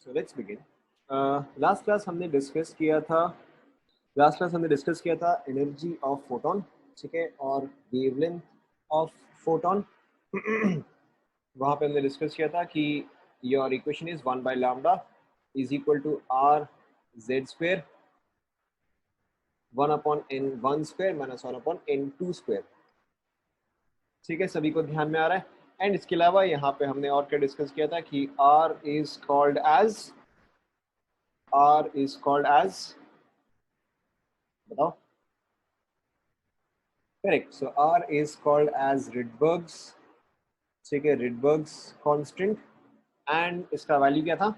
So let's begin. Last class हमने discuss किया था एनर्जी ऑफ फोटोन, ठीक है, और वेवलेंथ ऑफ फोटोन। वहां पे हमने डिस्कस किया था कि your equation is 1 by lambda is equal to R Z square 1 upon n 1 square minus 1 upon n 2 square. ठीक है, सभी को ध्यान में आ रहा है। एंड इसके अलावा यहाँ पे हमने और क्या डिस्कस किया था कि R इज कॉल्ड एज बताओ। Correct, so R is called as Rydberg's, ठीक है, रिडबर्ग्स कांस्टेंट। एंड इसका वैल्यू क्या था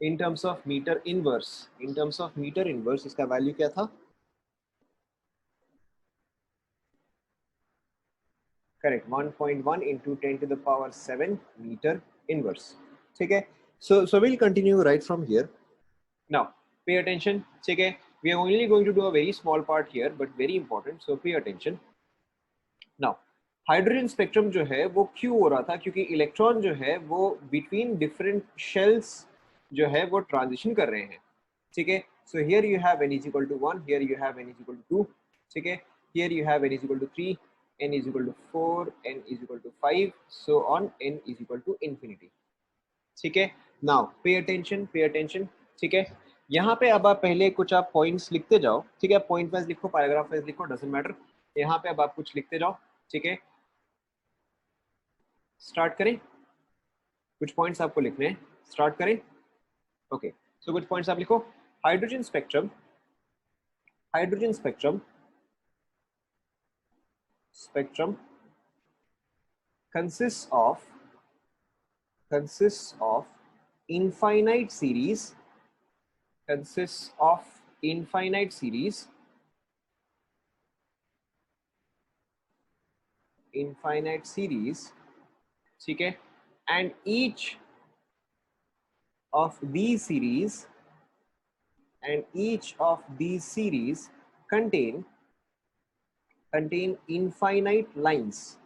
in terms of meter inverse, इसका वैल्यू क्या था? Correct, 1.1 into 10 to the power 7 meter inverse. ठीक है, so we'll continue right from here. Now pay attention, ठीक है, we are only going to do a very small part here but very important, so pay attention. Now hydrogen spectrum जो है वो क्यों हो रहा था? क्योंकि इलेक्ट्रॉन जो है वो बिटवीन डिफरेंट शेल्स जो है वो ट्रांजिशन कर रहे हैं। ठीक है, so here you have n is equal to 1, here you have n is equal to 2, ठीक है, here you have n is equal to 3, n is equal to 4, n is equal to 5, so on n is equal to infinity. ठीक है, now pay attention, ठीक है। यहाँ पे अब आप पहले कुछ आप पॉइंट्स लिखते जाओ, ठीक है, पॉइंट वाइज लिखो, पैराग्राफ वाइज लिखो, डजंट मैटर। यहाँ पे अब आप कुछ लिखते जाओ, ठीक है। स्टार्ट करें, कुछ पॉइंट्स आपको लिखने हैं, स्टार्ट करें। ओके, सो कुछ पॉइंट्स आप लिखो। Hydrogen spectrum consists of infinite series ठीक है, and each of these series contain infinite lines,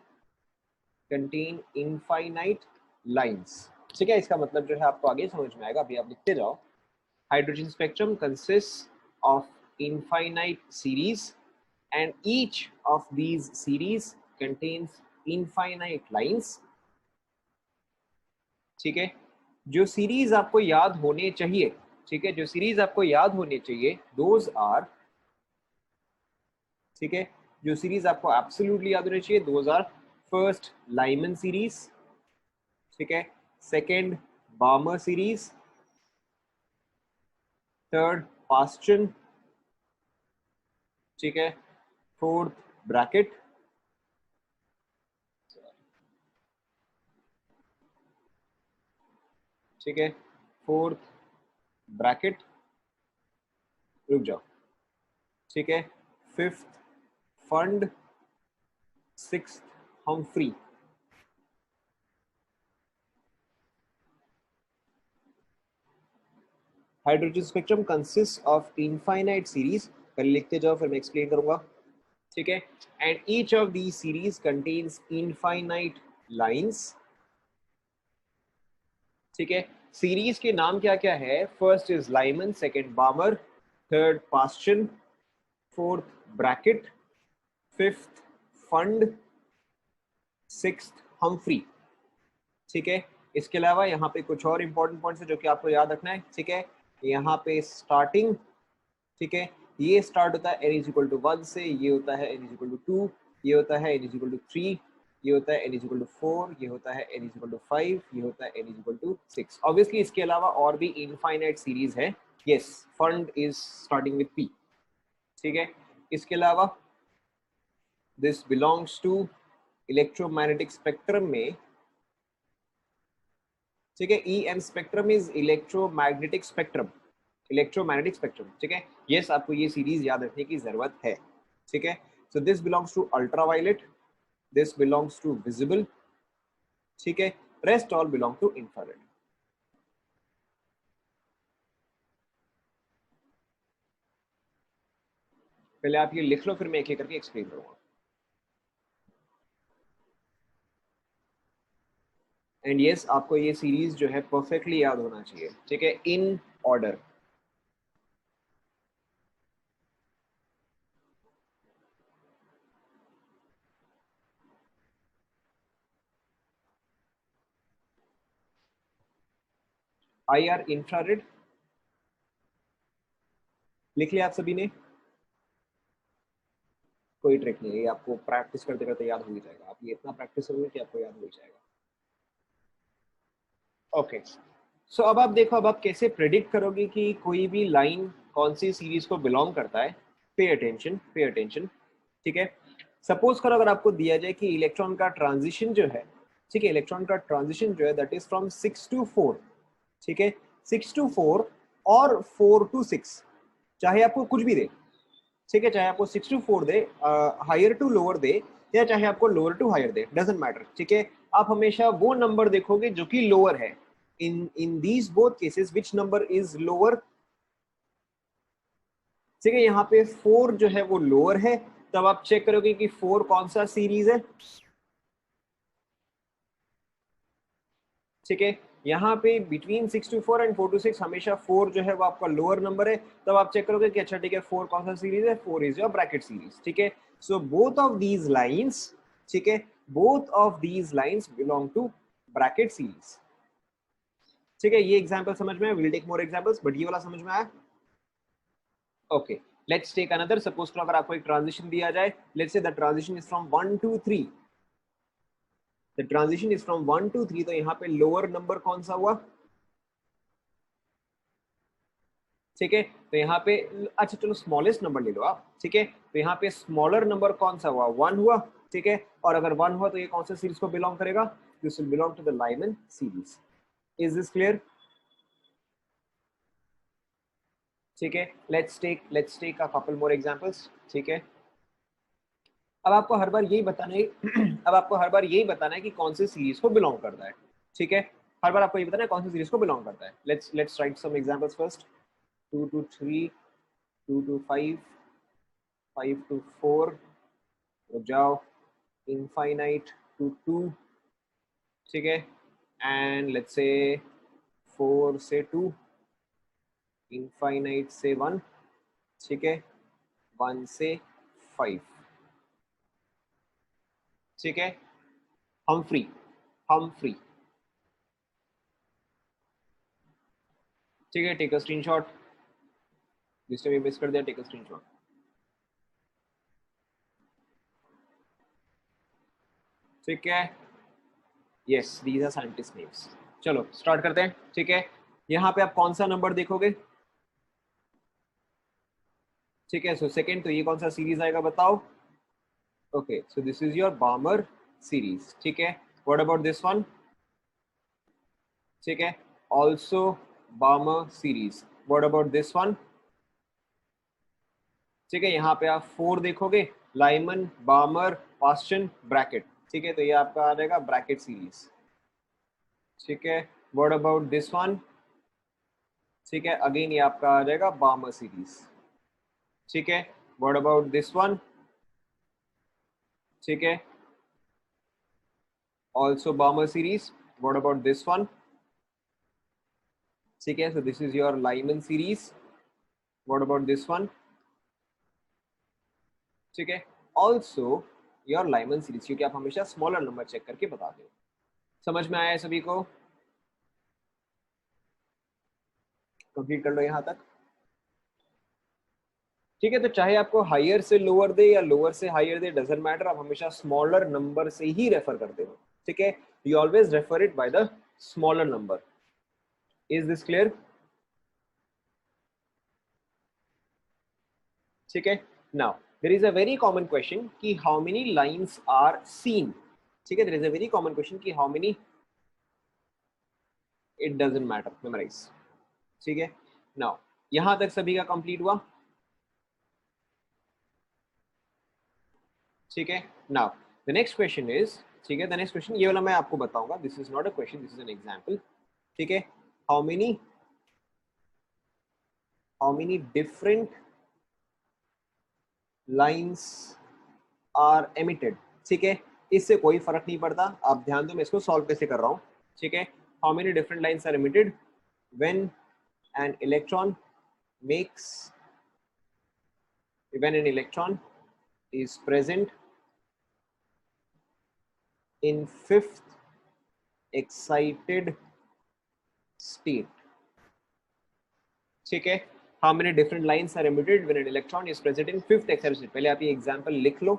ठीक है। इसका मतलब जो है आपको आगे समझ में आएगा, अभी आप लिखते जाओ। Hydrogen spectrum consists of infinite series and each of these series contains infinite lines, ठीक है। जो सीरीज आपको याद होने चाहिए, ठीक है, जो सीरीज आपको याद होने चाहिए दोज आर, ठीक है, जो सीरीज आपको एब्सोल्युटली याद होने चाहिए those are, first Lyman series, ठीक है, second Balmer series, third Paschen, ठीक है, फोर्थ ब्रैकेट, ठीक है, फोर्थ ब्रैकेट, रुक जाओ, ठीक है, fifth fund, sixth Humphry. Hydrogen spectrum consist of infinite series, पहले लिखते जाओ फिर मैं एक्सप्लेन करूंगा, ठीक है। And each of the series contains infinite lines, ठीक है। सीरीज के नाम क्या क्या है? First is Lyman, second Barmer, third Paschen, fourth bracket, fifth fund, sixth Humphry, ठीक है। इसके अलावा यहाँ पे कुछ और इंपॉर्टेंट पॉइंट्स है जो कि आपको याद रखना है, ठीक है। यहाँ पे स्टार्टिंग, ठीक है, ये स्टार्ट होता है n इज इक्वल टू 1 से, ये होता है n इज इक्वल टू 2, ये होता है n इज इक्वल टू 3, ये होता है n इज इक्वल टू 4, ये होता है n इज इक्वल टू 5, ये होता है n is equal to 6। Obviously इसके अलावा और भी इनफाइनाइट सीरीज है। Yes, Pfund is starting with p, ठीक है। इसके अलावा this belongs to electromagnetic spectrum में, ठीक है। EM spectrum is electromagnetic spectrum, ठीक है। यस, आपको ये सीरीज याद रखने की जरूरत है, ठीक है। So this belongs to ultraviolet, this belongs to visible, ठीक है, rest all belong to infrared. पहले आप ये लिख लो फिर मैं एक एक करके एक्सप्लेन करूंगा। एंड यस आपको ये सीरीज जो है परफेक्टली याद होना चाहिए, ठीक है, इन ऑर्डर। IR इंफ्रारेड लिख लिया आप सभी ने? कोई ट्रिक नहीं है, ये आपको प्रैक्टिस करते करते याद हो ही जाएगा, आप ये इतना प्रैक्टिस करोगे कि आपको याद हो ही जाएगा। ओके, सो अब आप देखो, अब आप कैसे प्रेडिक्ट करोगे कि कोई भी लाइन कौन सी सीरीज को बिलोंग करता है। पे अटेंशन, पे अटेंशन, ठीक है। सपोज करो अगर आपको दिया जाए कि इलेक्ट्रॉन का ट्रांजिशन जो है, ठीक है, इलेक्ट्रॉन का ट्रांजिशन जो है दैट इज फ्रॉम 6 to 4, ठीक है, 6 to 4 और 4 to 6, चाहे आपको कुछ भी दे, ठीक है, चाहे आपको 6 to 4 दे, हायर टू लोअर दे, या चाहे आपको लोअर टू हायर दे, डजेंट मैटर, ठीक है। आप हमेशा वो नंबर देखोगे जो कि लोअर है। In these both cases which number is lower, ठीक है, यहाँ पे 4 जो है वो लोअर है, तब आप चेक करोगे कि 4 कौन सा सीरीज है, ठीक है। यहाँ पे बिटवीन 6 to 4 एंड 4 to 6 हमेशा 4 जो है वो आपका लोअर नंबर है, तब आप चेक करोगे कि अच्छा ठीक है 4 कौन सा सीरीज है, 4 इज योर ब्रैकेट सीरीज, ठीक है। So both of these lines, ठीक है, both of these lines belong to Brackett series, ठीक है। ये एग्जांपल समझ में आया, will take more examples, but ये वाला समझ में आया? Okay, let's take another. Suppose करो अगर आपको एक ट्रांजिशन दिया जाए, let's say the transition is from 1 to 3, the transition is from 1 to 3, तो यहाँ पे लोअर नंबर कौन सा हुआ, ठीक है। तो यहाँ पे अच्छा चलो स्मॉलेस्ट नंबर ले लो आप, ठीक है, तो यहाँ पे स्मॉलर नंबर कौन सा हुआ, 1 हुआ, ठीक है। और अगर 1 हुआ तो ये कौन सा सीरीज को बिलोंग करेगा, this will belong to the Lyman series. Is this clear? ठीक है, let's take a couple more examples, ठीक है। अब आपको हर बार यही बताना है अब आपको हर बार यही बताना है कि कौन सी सीरीज को बिलोंग करता है, ठीक है। हर बार आपको ये बताना है कौन सी सीरीज को बिलोंग करता है। Let's write some examples first. 2 to 3, 2 to 5, 5 to 4, रुक जाओ, इनफाइनाइट टू 2, ठीक है, एंड लेट्स से 4 से 2, इनफाइनाइट से 1, ठीक है, 1 से 5, ठीक है। हम फ्री, हम फ्री, ठीक है, टेक अ स्क्रीनशॉट, जिसने भी मिस कर दिया टेक अ स्क्रीनशॉट, ठीक है। Yes these are scientist names. चलो स्टार्ट करते हैं, ठीक है। यहाँ पे आप कौन सा नंबर देखोगे, ठीक है, सो सेकंड, तो ये कौन सा सीरीज आएगा बताओ। Okay, so this is your बामर series, ठीक है। व्हाट अबाउट दिस वन, ठीक है, also बामर series. What about this one, ठीक है, यहाँ पे आप 4 देखोगे, लाइमन, बामर, पास्चन, ब्रैकेट, ठीक है, तो ये आपका आ जाएगा ब्रैकेट सीरीज, ठीक है। व्हाट अबाउट दिस वन, ठीक है, अगेन ये आपका आ जाएगा बामर सीरीज, ठीक है। व्हाट अबाउट दिस वन, ठीक है, also बामर series. What about this one, ठीक है, so this is your Lyman series. What about this one, ठीक है, ऑल्सो योर लाइमन सीरीज, क्योंकि आप हमेशा स्मॉलर नंबर चेक करके बताते हो। समझ में आया है सभी को? कंप्लीट कर लो यहाँ तक, ठीक है। तो चाहे आपको हायर से लोअर दे या लोअर से हायर दे, डजंट मैटर, आप हमेशा स्मॉलर नंबर से ही रेफर करते हो, ठीक है। You always refer it by the smaller number. Is this clear? ठीक है। Now there is a very common question कि how many lines are seen, ठीक है, there is a very common question कि how many, it doesn't matter, memorise, ठीक है। Now यहां तक सभी का कंप्लीट हुआ, ठीक है। Now the next question is, ठीक है, द नेक्स्ट क्वेश्चन ये वाला मैं आपको बताऊंगा, this is not a question, this is an example, ठीक है। How many, how many different lines are emitted, ठीक है। इससे कोई फर्क नहीं पड़ता, आप ध्यान दो मैं इसको सॉल्व कैसे कर रहा हूं, ठीक है, how many different lines are emitted when an electron makes when an electron is present in fifth excited state. ठीक है, how many different lines are emitted when an electron is present in fifth excited state. पहले आप ये example लिख लो,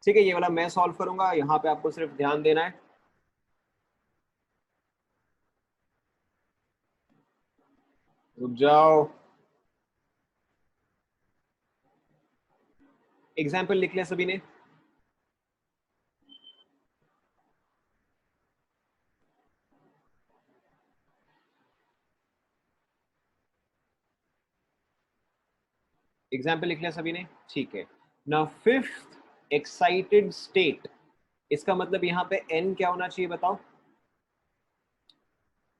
ठीक है, ये वाला मैं सॉल्व करूंगा, यहाँ पे आपको सिर्फ ध्यान देना है। रुक जाओ, एग्जाम्पल लिख लिया सभी ने? एग्जाम्पल लिख लिया सभी ने, ठीक है। नाउ फिफ्थ एक्साइटेड स्टेट, इसका मतलब यहाँ पे n क्या होना चाहिए बताओ?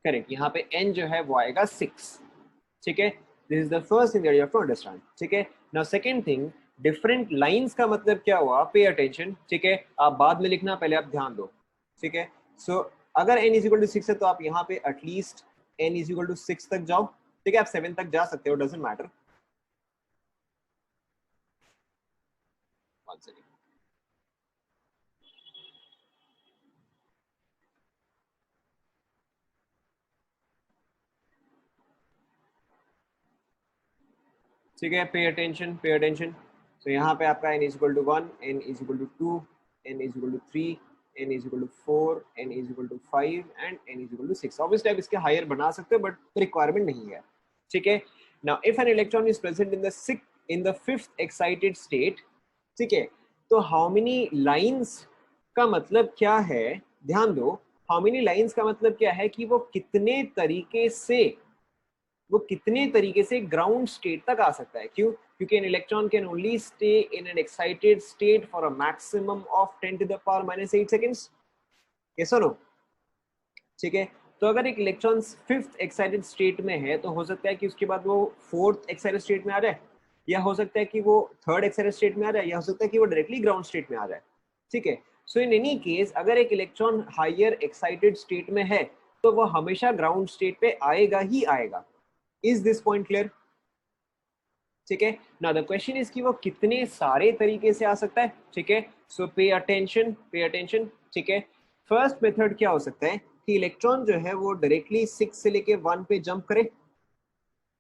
करेक्ट, यहाँ पे n जो है वो आएगा 6, ठीक है। This is the first thing that you have to understand, ठीक है। Now second thing, different lines का मतलब क्या हुआ? पे अटेंशन, ठीक है, आप बाद में लिखना, पहले आप ध्यान दो, ठीक है। सो अगर n इज इक्वल टू 6 है तो आप यहाँ पे at least n is equal to 6 तक जाओ, ठीक है, आप 7 तक जा सकते हो, डजंट मैटर। वन सेकंड, ठीक है, पे अटेंशन, पे अटेंशन। तो यहाँ पे आपका n is equal to 1, n is equal to 2, n is equal to 3, n is equal to 4, n is equal to 5 and n is equal to 6। Obviously आप इसके higher बना सकते हो but requirement नहीं है, ठीक है। Now if an electron is present in the fifth excited state, ठीक है, तो हाउ मेनी लाइंस का मतलब क्या है? ध्यान दो, हाउ मेनी लाइंस का मतलब क्या है कि वो कितने तरीके से ग्राउंड स्टेट तक आ सकता है। क्यों? क्योंकि an electron can only stay in an excited state for a maximum of 10 to the power minus 8 seconds. ये सुनो, ठीक है। तो अगर एक इलेक्ट्रॉन फिफ्थ एक्साइटेड स्टेट में है तो हो सकता है कि उसके बाद वो फोर्थ एक्साइटेड स्टेट में आ जाए, या हो सकता है कि वो थर्ड एक्साइटेड स्टेट में आ जाए, या हो सकता है कि वो डायरेक्टली ग्राउंड स्टेट में आ जाए, ठीक है। सो इन एनी केस अगर एक इलेक्ट्रॉन हायर एक्साइटेड स्टेट में है तो वो हमेशा ग्राउंड स्टेट पे आएगा ही आएगा। Is this point clear? ठीक है। नाउ द क्वेश्चन इज कि वो कितने सारे तरीके से आ सकता है, ठीक है। सो पे अटेंशन, पे अटेंशन, ठीक है। फर्स्ट मेथड क्या हो सकता है कि इलेक्ट्रॉन जो है वो डायरेक्टली 6 से लेके 1 पे जंप करे,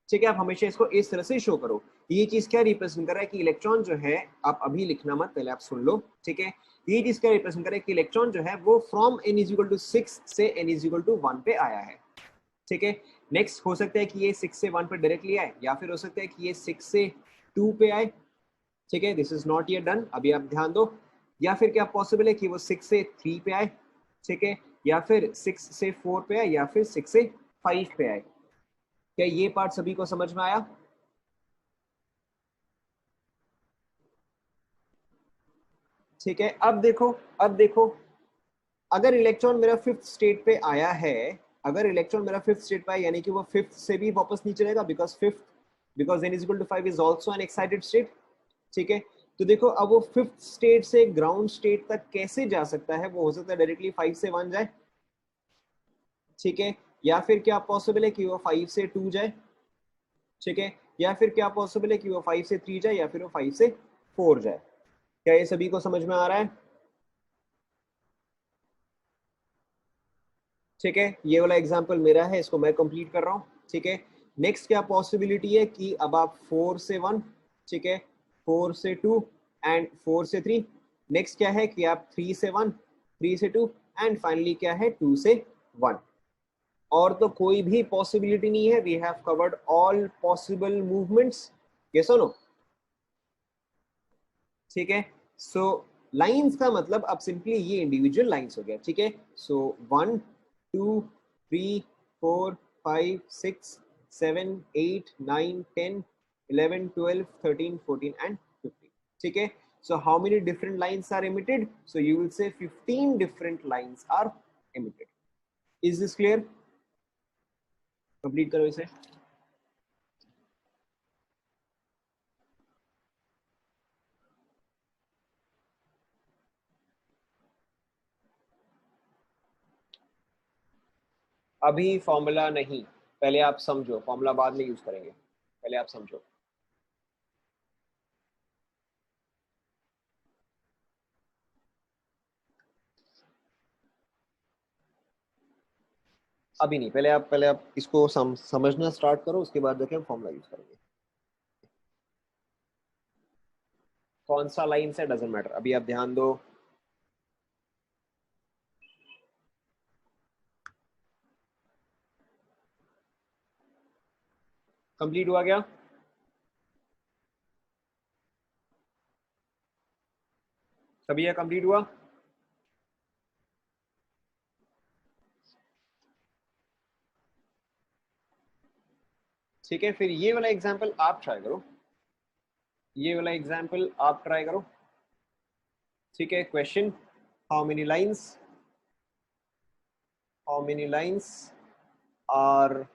ठीक है। आप हमेशा इसको इस तरह से शो करो। ये चीज क्या रिप्रेजेंट कर रहा है कि इलेक्ट्रॉन जो है, आप अभी लिखना मत, पहले आप सुन लो, ठीक है। ये चीज क्या रिप्रेजेंट कर रहा है कि इलेक्ट्रॉन जो है वो from n is equal to 6 से n इज इक्वल टू 1 पे आया है, ठीक है। नेक्स्ट हो सकता है कि ये 6 से 1 पे डायरेक्टली आए, या फिर हो सकता है कि ये 6 से 2 पे आए, ठीक है। This is not yet done, अभी आप ध्यान दो। या फिर क्या पॉसिबल है कि वो 6 से 3 पे आए, ठीक है, या फिर 6 से 4 पे आए, या फिर 6 से 5 पे आए। क्या ये पार्ट सभी को समझ में आया? ठीक है, अब देखो, अब देखो, अगर इलेक्ट्रॉन मेरा फिफ्थ स्टेट पे आया है, अगर इलेक्ट्रॉन मेरा फिफ्थ स्टेट पे आया, यानी कि वो फिफ्थ से भी वापस नीचे रहेगा, because n is equal to 5 is also an excited state, ठीक है। तो देखो अब वो फिफ्थ स्टेट से ग्राउंड स्टेट तक कैसे जा सकता है? वो हो सकता है डायरेक्टली 5 से 1 जाए, ठीक है, या फिर क्या पॉसिबल है कि वो 5 से 2 जाए, ठीक है, या फिर क्या पॉसिबल है कि वो 5 से 3 जाए, या फिर वो 5 से 4 जाए। क्या ये सभी को समझ में आ रहा है? ठीक है, ये वाला एग्जांपल मेरा है, इसको मैं कंप्लीट कर रहा हूँ, ठीक है। नेक्स्ट क्या पॉसिबिलिटी है कि अब आप 4 से 1, ठीक है, 4 से 2 एंड 4 से 3। नेक्स्ट क्या है कि आप 3 से 1, 3 से 2 एंड फाइनली क्या है 2 से 1। और तो कोई भी पॉसिबिलिटी नहीं है, we have covered all possible movements, yes और नो? ठीक है। सो लाइंस का मतलब अब सिंपली ये इंडिविजुअल लाइंस हो गया, ठीक है। सो 1 2 3 4 5 6 7 8 9 10 11 12 13 14 एंड 15, ठीक है। So how many different lines are emitted? So you will say 15 different lines are emitted. Is this clear? Complete करो इसे। अभी फॉर्मूला नहीं, पहले आप समझो, फॉर्मूला बाद में यूज करेंगे, पहले आप समझो। अभी नहीं, पहले आप इसको समझना स्टार्ट करो, उसके बाद जाके हम फॉर्मूला यूज करेंगे। कौन सा लाइन से डजेंट मैटर, अभी आप ध्यान दो। कंप्लीट हुआ क्या? सभी यह कंप्लीट हुआ? ठीक है, फिर ये वाला एग्जाम्पल आप ट्राई करो, ये वाला एग्जाम्पल आप ट्राई करो। ठीक है, question, how many lines, how many lines are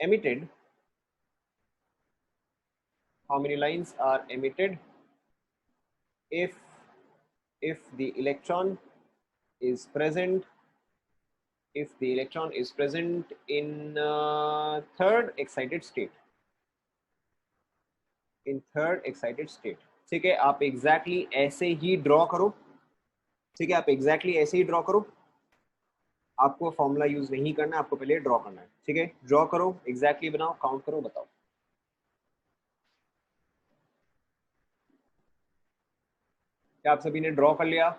emitted, how many lines are emitted if the electron is present, if the electron is present in third excited state, in third excited state। ठीक है, आप exactly ऐसे ही draw करो। ठीक है, आप exactly ऐसे ही draw करो, आपको फॉर्मूला यूज नहीं करना, आपको पहले ड्रॉ करना है। ठीक है, ड्रॉ करो, एग्जैक्टली बनाओ, काउंट करो, बताओ। क्या आप सभी ने ड्रॉ कर लिया?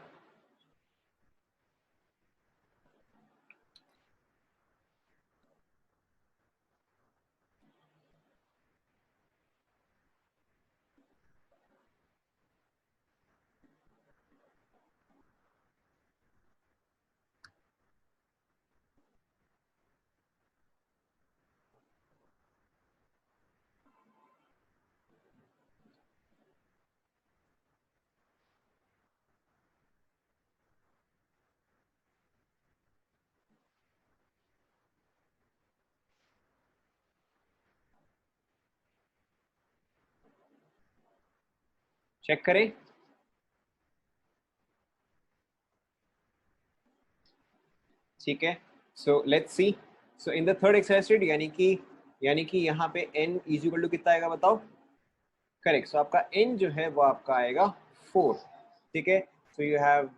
चेक करें। ठीक है, so let's see. So in the third excited, यानी कि यहाँ पे n इज इक्वल टू कितना आएगा बताओ? करेक्ट, सो आपका n जो है वो आपका आएगा 4। ठीक है, so you have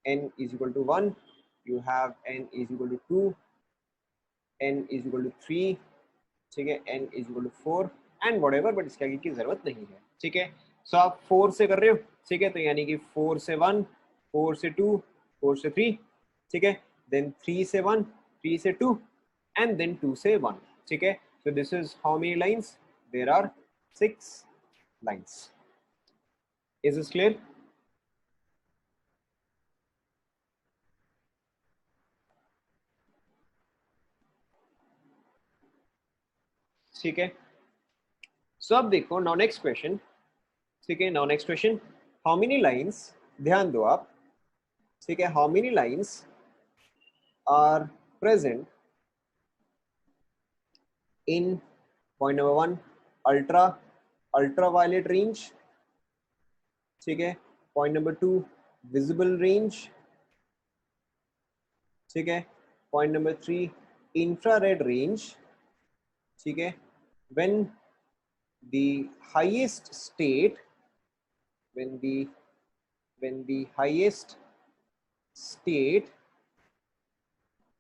n is equal to 1, you have n is equal to 2, n is equal to 3, ठीक है, n is equal to 4 and whatever, but इसके आगे की जरूरत नहीं है। ठीक है, सो आप 4 से कर रहे हो। ठीक है, तो यानी कि 4 से 1, 4 से 2, 4 से 3, ठीक है, देन 3 से 1, 3 से 2 एंड देन 2 से 1। ठीक है, so this is how many lines? There are 6 lines. Is this clear? ठीक है, सो अब देखो, नाउ नेक्स्ट क्वेश्चन। ठीक है, now next question, how many lines, ध्यान दो आप। ठीक है, how many lines are present in point number 1 ultraviolet range। ठीक है, point number 2 visible range। ठीक है, point number 3 infrared range। ठीक है, when the highest state, when the highest state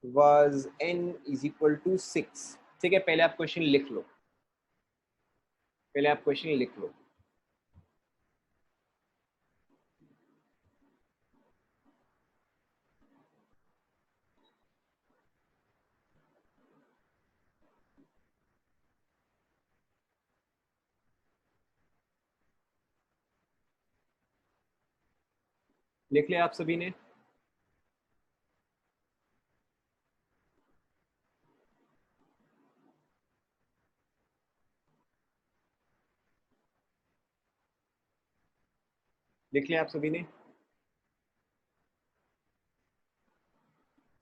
was n is equal to 6। ठीक है, पहले आप क्वेश्चन लिख लो, पहले आप क्वेश्चन लिख लो। लिख लिया आप सभी ने? लिख लिया आप सभी ने?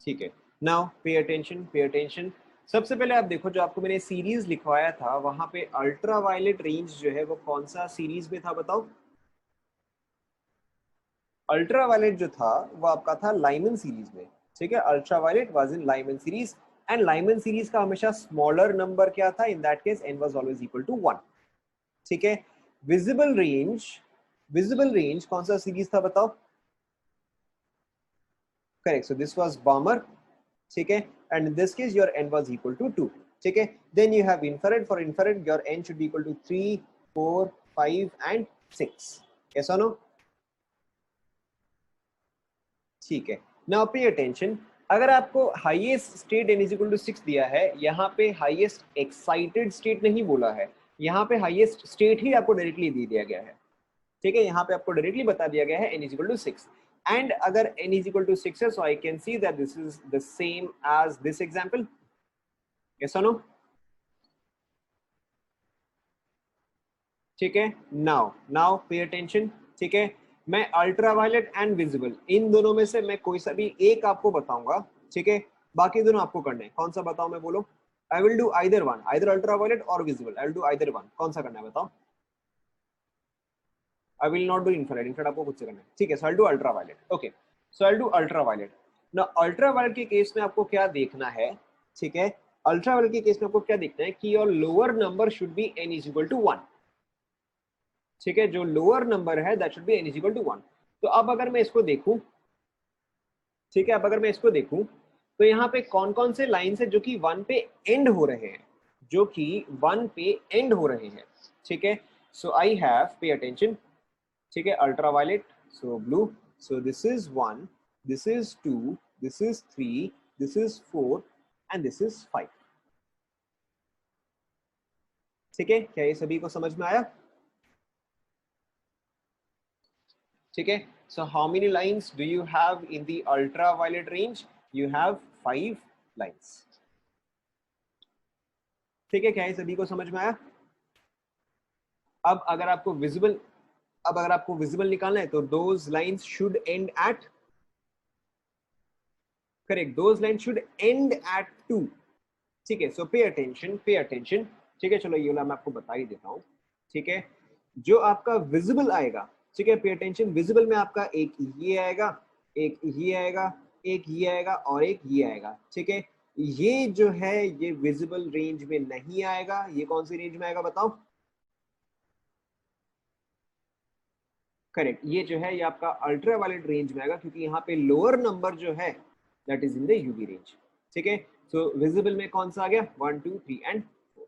ठीक है, now pay attention, pay attention. सबसे पहले आप देखो, जो आपको मैंने सीरीज लिखवाया था वहां पे अल्ट्रा वायलेट रेंज जो है वो कौन सा सीरीज में था बताओ? अल्ट्रा वायलेट जो था वो आपका था लाइमन सीरीज में। ठीक है, ultraviolet was in Lyman series and Lyman series का हमेशा स्मॉलर नंबर क्या था, in that case n was always equal to 1. ठीक है. विजिबल रेंज कौन सा सीरीज था बताओ? Correct. So this was Balmer. ठीक है. And in this case your n was equal to 2. ठीक है. Then you have infrared. For infrared your n should be equal to 3, 4, 5 and 6. Yes और no? ठीक है. Now pay attention. अगर आपको highest state n is equal to 6 दिया है, यहाँ पे हाईएस्ट एक्साइटेड स्टेट नहीं बोला है, यहाँ पे हाईएस्ट स्टेट ही आपको डायरेक्टली दे दिया गया है. ठीक है. यहाँ पे आपको डायरेक्टली बता दिया गया है n is equal to 6. And अगर n इज इक्वल टू 6 है, so I can see that this is the same as this example. Yes और नो? ठीक है. Now pay attention. ठीक है. मैं अल्ट्रावायलेट एंड विजिबल इन दोनों में से मैं कोई सा भी एक आपको बताऊंगा. ठीक है. बाकी दोनों आपको करने हैं. कौन सा बताओ मैं, बोलो. I will do either one, either ultraviolet और visible. I will do either one. कौन सा करना है बताओ? I will not do infrared. Infrared आपको खुद से करना है. ठीक है. So I will do ultraviolet. Okay. So I will do ultraviolet. ना अल्ट्रावायलेट के केस में आपको क्या देखना है? ठीक है. अल्ट्रावायलेट के केस में आपको क्या देखना है कि your lower number should be n is equal to 1. ठीक है. जो लोअर नंबर है that should be n is equal to 1. तो अब अगर मैं इसको देखूं, ठीक है, अब अगर मैं इसको देखूं तो यहाँ पे कौन कौन से लाइन्स है जो कि 1 पे एंड हो रहे हैं, जो कि 1 पे एंड हो रहे हैं. ठीक है. सो आई हैव, पे अटेंशन. ठीक है. Ultraviolet, so blue. So this is 1, this is 2, this is 3, this is 4 and this is 5. ठीक है. क्या ये सभी को समझ में आया? ठीक है. So how many lines do you have in the ultraviolet range? You have 5 lines. ठीक है. क्या ये सभी को समझ में आया? अब अगर आपको विजिबल निकालना है तो those lines should end at, correct, those lines should end at 2. ठीक है. So pay attention. ठीक है. चलो ये वाला मैं आपको बता ही देता हूँ. ठीक है. जो आपका विजिबल आएगा, ठीक है, पे अटेंशन. विजिबल में आपका एक ये आएगा, एक ये आएगा, एक ये आएगा और एक ये आएगा. ठीक है. ये जो है ये विजिबल रेंज में नहीं आएगा. ये कौन सी रेंज में आएगा बताओ? करेक्ट. ये जो है ये आपका अल्ट्रावायलेट रेंज में आएगा, क्योंकि यहाँ पे लोअर नंबर जो है that is in the UV range. ठीक है. सो विजिबल में कौन सा आ गया? 1, 2, 3 and 4.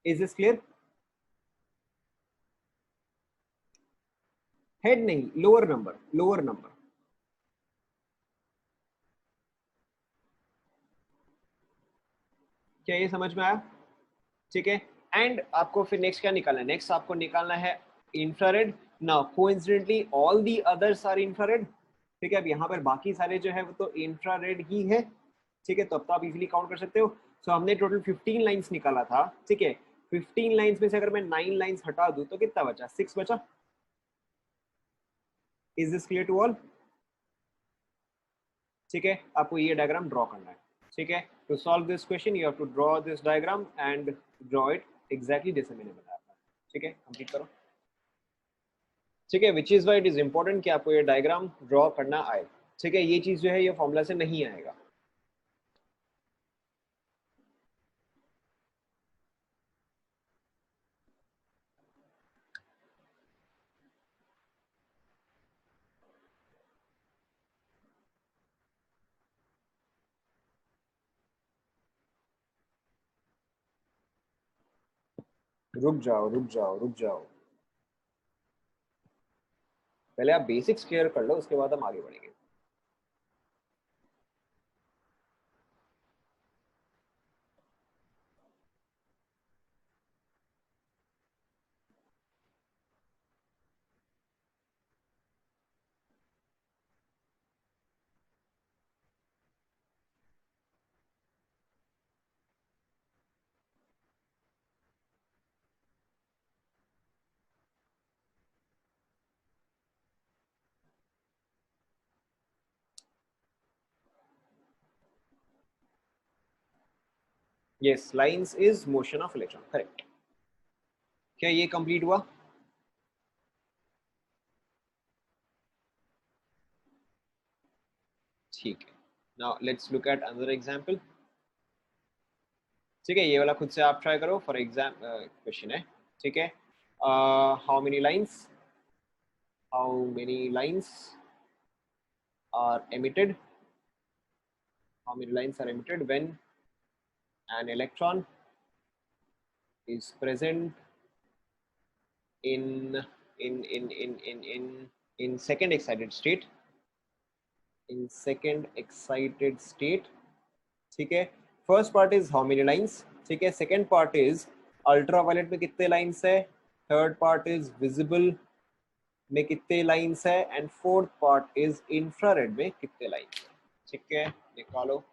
Is this clear? Head नहीं, लोअर नंबर. क्या ये समझ में आया? ठीक है. एंड आपको फिर नेक्स्ट क्या निकालना है? नेक्स्ट आपको निकालना है infrared. Now coincidentally all the others are infrared. ठीक है. अब यहाँ पर बाकी सारे जो है वो तो इंफ्रारेड ही है. ठीक है. तो अब तो आप इजीली काउंट कर सकते हो. सो हमने टोटल 15 लाइंस निकाला था. ठीक है. 15 लाइंस में से अगर मैं 9 लाइंस हटा दूं तो कितना बचा? 6 बचा. Is this clear to all? ठीक है. आपको ये डायग्राम ड्रॉ करना है. ठीक है. To solve this question you have to draw this diagram and draw it exactly जैसे मैंने बताया था. ठीक है. कंप्लीट करो. ठीक है. Which is why it is important कि आपको ये डायग्राम ड्रॉ करना आए. ठीक है. ये चीज जो है ये फॉर्मूला से नहीं आएगा. रुक जाओ. पहले आप बेसिक्स क्लियर कर लो, उसके बाद हम आगे बढ़ेंगे. Yes. Lines is motion of electron. Correct. क्या ये कंप्लीट हुआ? ठीक है. Now let's look at another example. ठीक है, ये वाला खुद से आप ट्राई करो, फॉर एग्जाम क्वेश्चन है, ठीक है। How many lines are emitted, how many lines are emitted when an electron is present in in in in in in in second excited state, in second excited state, ठीक है। First part is how many lines, ठीक है। Second part is ultraviolet में कितने lines है, third part is visible में कितने lines है, and fourth part is infrared में कितने लाइंस है, ठीक है। निकालो।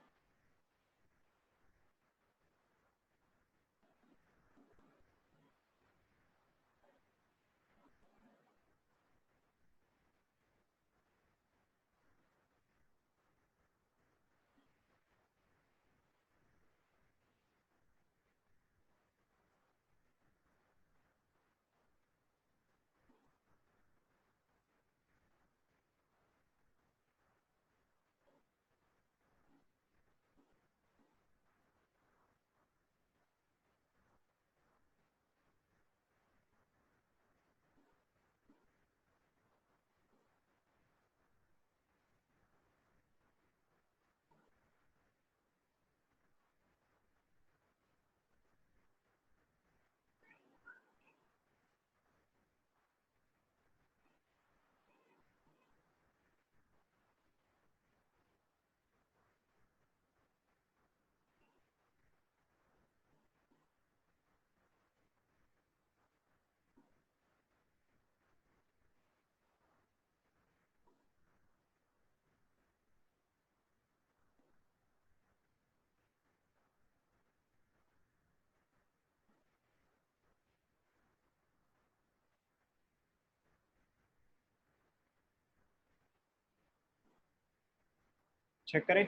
चेक करें,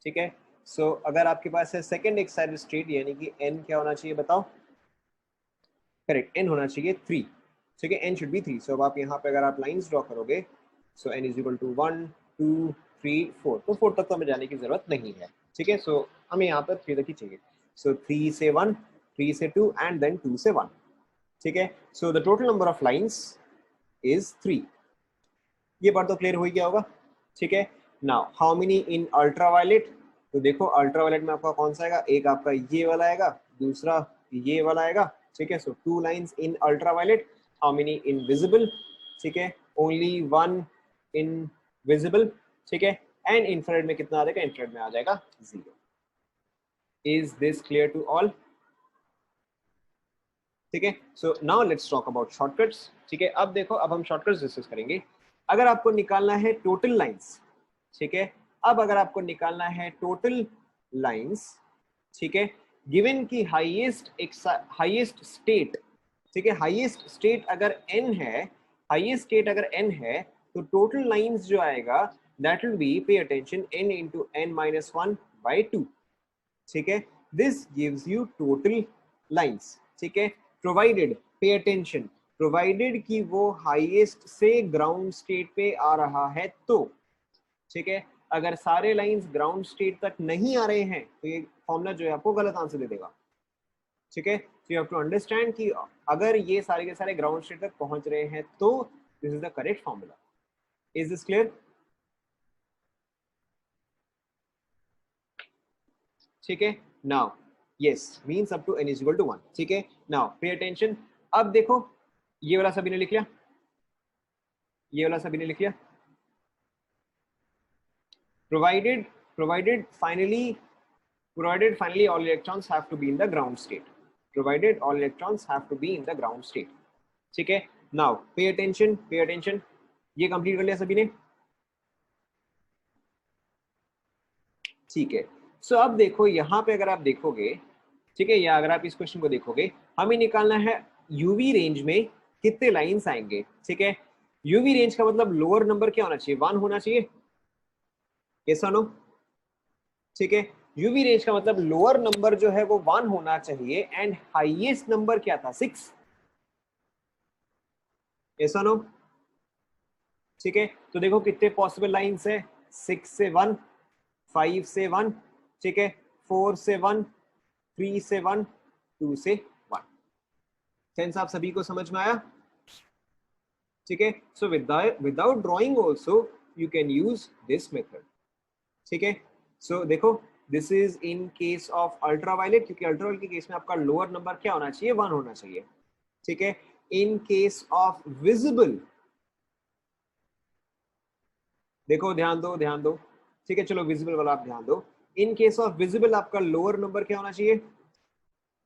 ठीक है। सो अगर आपके पास है सेकंड एक्साइटेड स्टेट, यानी कि n क्या होना चाहिए बताओ, करेक्ट, n होना चाहिए 3, ठीक है। n should B 3। सो अब आप यहाँ पे अगर आप लाइंस ड्रॉ करोगे, सो n इज इक्वल टू 1 2 3 4, तो 4 तक तो हमें जाने की जरूरत नहीं है, ठीक है। सो हमें यहाँ पर 3 तक ही चाहिए। सो 3 से 1, 3 से 2 एंड देन 2 से 1, ठीक है। So the total number of lines is 3। ये बात तो क्लियर हो गया होगा, ठीक है। Now how many in ultraviolet, तो देखो अल्ट्रावायलेट में आपका कौन सा आएगा, एक आपका ये वाला आएगा, दूसरा ये वाला आएगा, ठीक है। सो 2 lines in ultraviolet. How many in visible, ठीक है, ओनली 1 इन विजिबल, ठीक है। एंड इंफ्रारेड में कितना आ जाएगा, इंफ्रारेड में आ जाएगा 0। Is this clear to all, ठीक है। So now let's talk about shortcuts, ठीक है। अब देखो, अब हम शॉर्टकट्स डिस्कस करेंगे। अगर आपको निकालना है टोटल लाइंस, ठीक है, अब अगर आपको निकालना है टोटल लाइंस, ठीक है, गिवन की हाईएस्ट स्टेट, ठीक है, हाईएस्ट स्टेट अगर n है, हाईएस्ट स्टेट अगर n है, तो टोटल लाइंस जो आएगा that will be, pay attention, n into n minus 1 by 2, ठीक है। This gives you total lines, ठीक है, प्रोवाइडेड, पे अटेंशन, प्रोवाइडेड कि वो हाईएस्ट से ग्राउंड स्टेट पे आ रहा है तो, ठीक है। अगर सारे लाइंस ग्राउंड स्टेट तक नहीं आ रहे हैं तो ये फॉर्मूला जो है आपको गलत आंसर दे देगा, ठीक है। So you have to understand कि अगर ये सारे के सारे ग्राउंड स्टेट तक पहुंच रहे हैं तो this is the correct formula. Is this clear, ठीक है। Now yes means up to n is equal to 1, ठीक है। नाउ पे अटेंशन, अब देखो ये वाला सभी ने लिख लिया, ये वाला सभी ने लिख लिया, provided provided finally provided finally all electrons have to be in the ground state, provided all electrons have to be in the ground state, ठीक है। now pay attention, ये कंप्लीट कर लिया सभी ने, ठीक है। सो अब देखो यहाँ पे अगर आप देखोगे, ठीक है, या अगर आप इस क्वेश्चन को देखोगे, हमें निकालना है यूवी रेंज में कितने लाइंस आएंगे, ठीक है। यूवी रेंज का मतलब लोअर नंबर क्या होना चाहिए, 1 होना चाहिए, कैसा नो, ठीक है। यूवी रेंज का मतलब लोअर नंबर जो है वो 1 होना चाहिए, एंड हाईएस्ट नंबर क्या था, 6, ऐसा नो, ठीक है। तो देखो कितने पॉसिबल लाइंस है, 6 से 1, 5 से 1, ठीक है, 4 से 1, 3 से 1, 2 से 1। सेंस आप सभी को समझ में आया? ठीक है, so without drawing also you can use this method. ठीक है, सो देखो this is in case of ultraviolet, क्योंकि अल्ट्रावायलेट के केस में आपका लोअर नंबर क्या होना चाहिए? 1 होना चाहिए। ठीक है, इन केस ऑफ विजिबल, देखो ध्यान दो ध्यान दो, ठीक है, चलो विजिबल वाला आप ध्यान दो। इन केस ऑफ विजिबल आपका लोअर नंबर क्या होना चाहिए?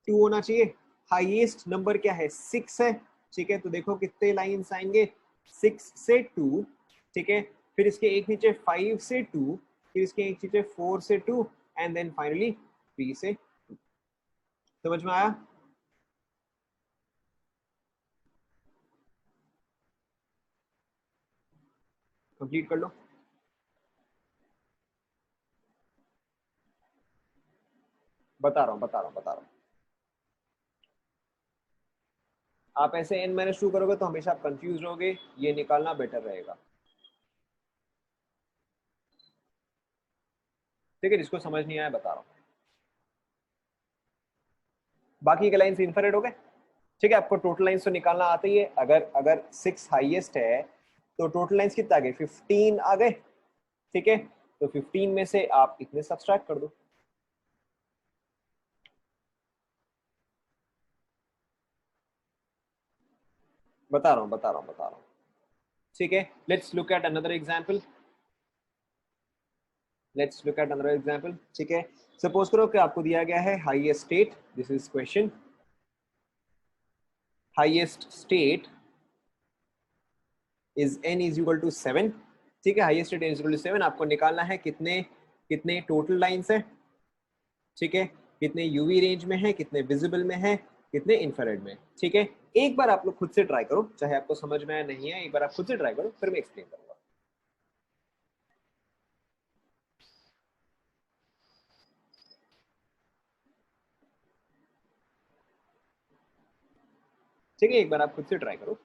2 होना चाहिए। हाईएस्ट नंबर क्या है? 6 है। ठीक है, तो देखो कितने लाइंस आएंगे? 6 से 2, ठीक है, फिर इसके एक नीचे 5 से 2, फिर इसके एक नीचे 4 से 2, एंड देन फाइनली 3 से 2। समझ में आया? कंप्लीट कर लो। बता रहा हूँ। आप ऐसे n-2 करोगे तो हमेशा आप कंफ्यूज रहोगे, ये निकालना बेटर रहेगा। ठीक है, जिसको समझ नहीं आया बता रहा हूँ। बाकी के लाइंस इन्फरेट हो गए। ठीक है, आपको टोटल लाइंस तो निकालना आता ही है। अगर अगर 6 हाईएस्ट है तो टोटल लाइंस कितना आ गए? 15 आ गए। ठीक है, तो 15 में से आप इतने सब्सट्रैक्ट कर दो। बता रहा हूँ। ठीक है, let's look at another example. ठीक है, सपोज करो कि आपको दिया गया है highest state, this is question, highest state is n is equal to 7। ठीक है, highest state n is equal to 7, आपको निकालना है कितने कितने टोटल लाइंस है। ठीक है, कितने यूवी रेंज में है, कितने विजिबल में है, कितने इंफ्रारेड में। ठीक है, एक बार आप लोग खुद से ट्राई करो, चाहे आपको समझ में आया नहीं है, एक बार आप खुद से ट्राई करो, फिर मैं एक्सप्लेन करूंगा। ठीक है, एक बार आप खुद से ट्राई करो।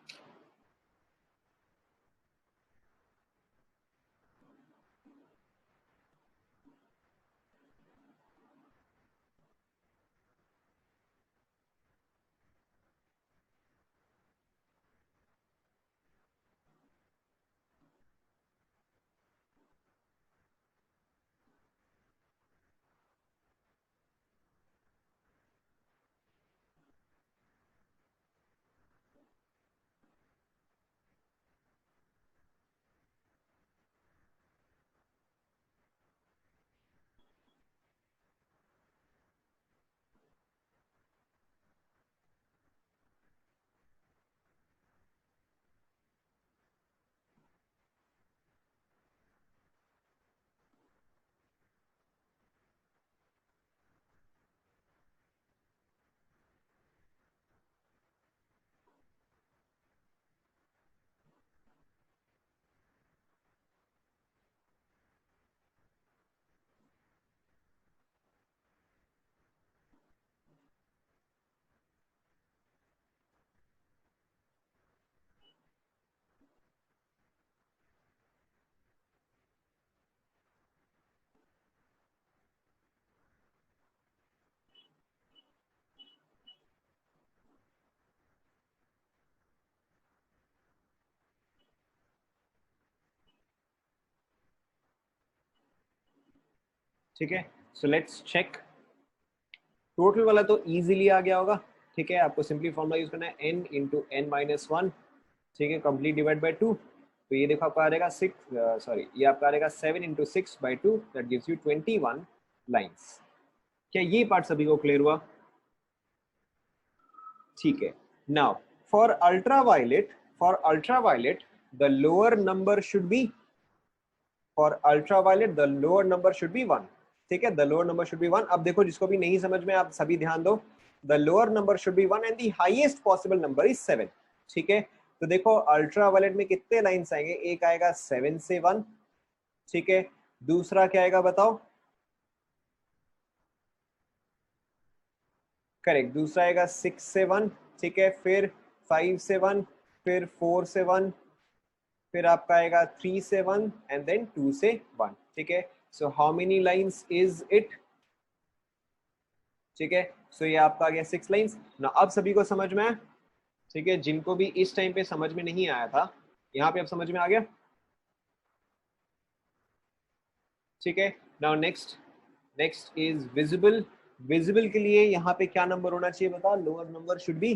ठीक है, सो लेट्स चेक। टोटल वाला तो इजीली आ गया होगा। ठीक है, आपको सिंपली फॉर्मूला यूज करना है n into n minus one. ठीक है, कंप्लीट डिवाइड बाई 2, तो ये देखो आपका आ रहेगा 6, सॉरी ये आपका आ रहेगा 7 into 6 by 2, that gives you 21 lines. क्या ये पार्ट सभी को क्लियर हुआ? ठीक है, now for ultraviolet, the lower number should B, for ultraviolet the lower number should B 1। ठीक है, the lower number should B 1। अब देखो जिसको भी नहीं समझ में, आप सभी ध्यान दो, the lower number should B 1 and the highest possible number is 7। ठीक है, तो देखो अल्ट्रावायलेट में कितने लाइंस आएंगे? एक आएगा 7 से 1। ठीक है, दूसरा क्या आएगा बताओ? करेक्ट, दूसरा आएगा 6 से 1। ठीक है, फिर 5 से 1, फिर 4 से 1, फिर आपका आएगा 3 से 1 एंड देन 2 से 1। ठीक है, so how many lines is it? ठीक है। सो ये आपका आ गया 6 लाइंस ना। अब सभी को समझ में आया? ठीक है, जिनको भी इस टाइम पे समझ में नहीं आया था, यहाँ पे अब समझ में आ गया। ठीक है, now next is visible. Visible के लिए यहाँ पे क्या नंबर होना चाहिए बता? Lower number should B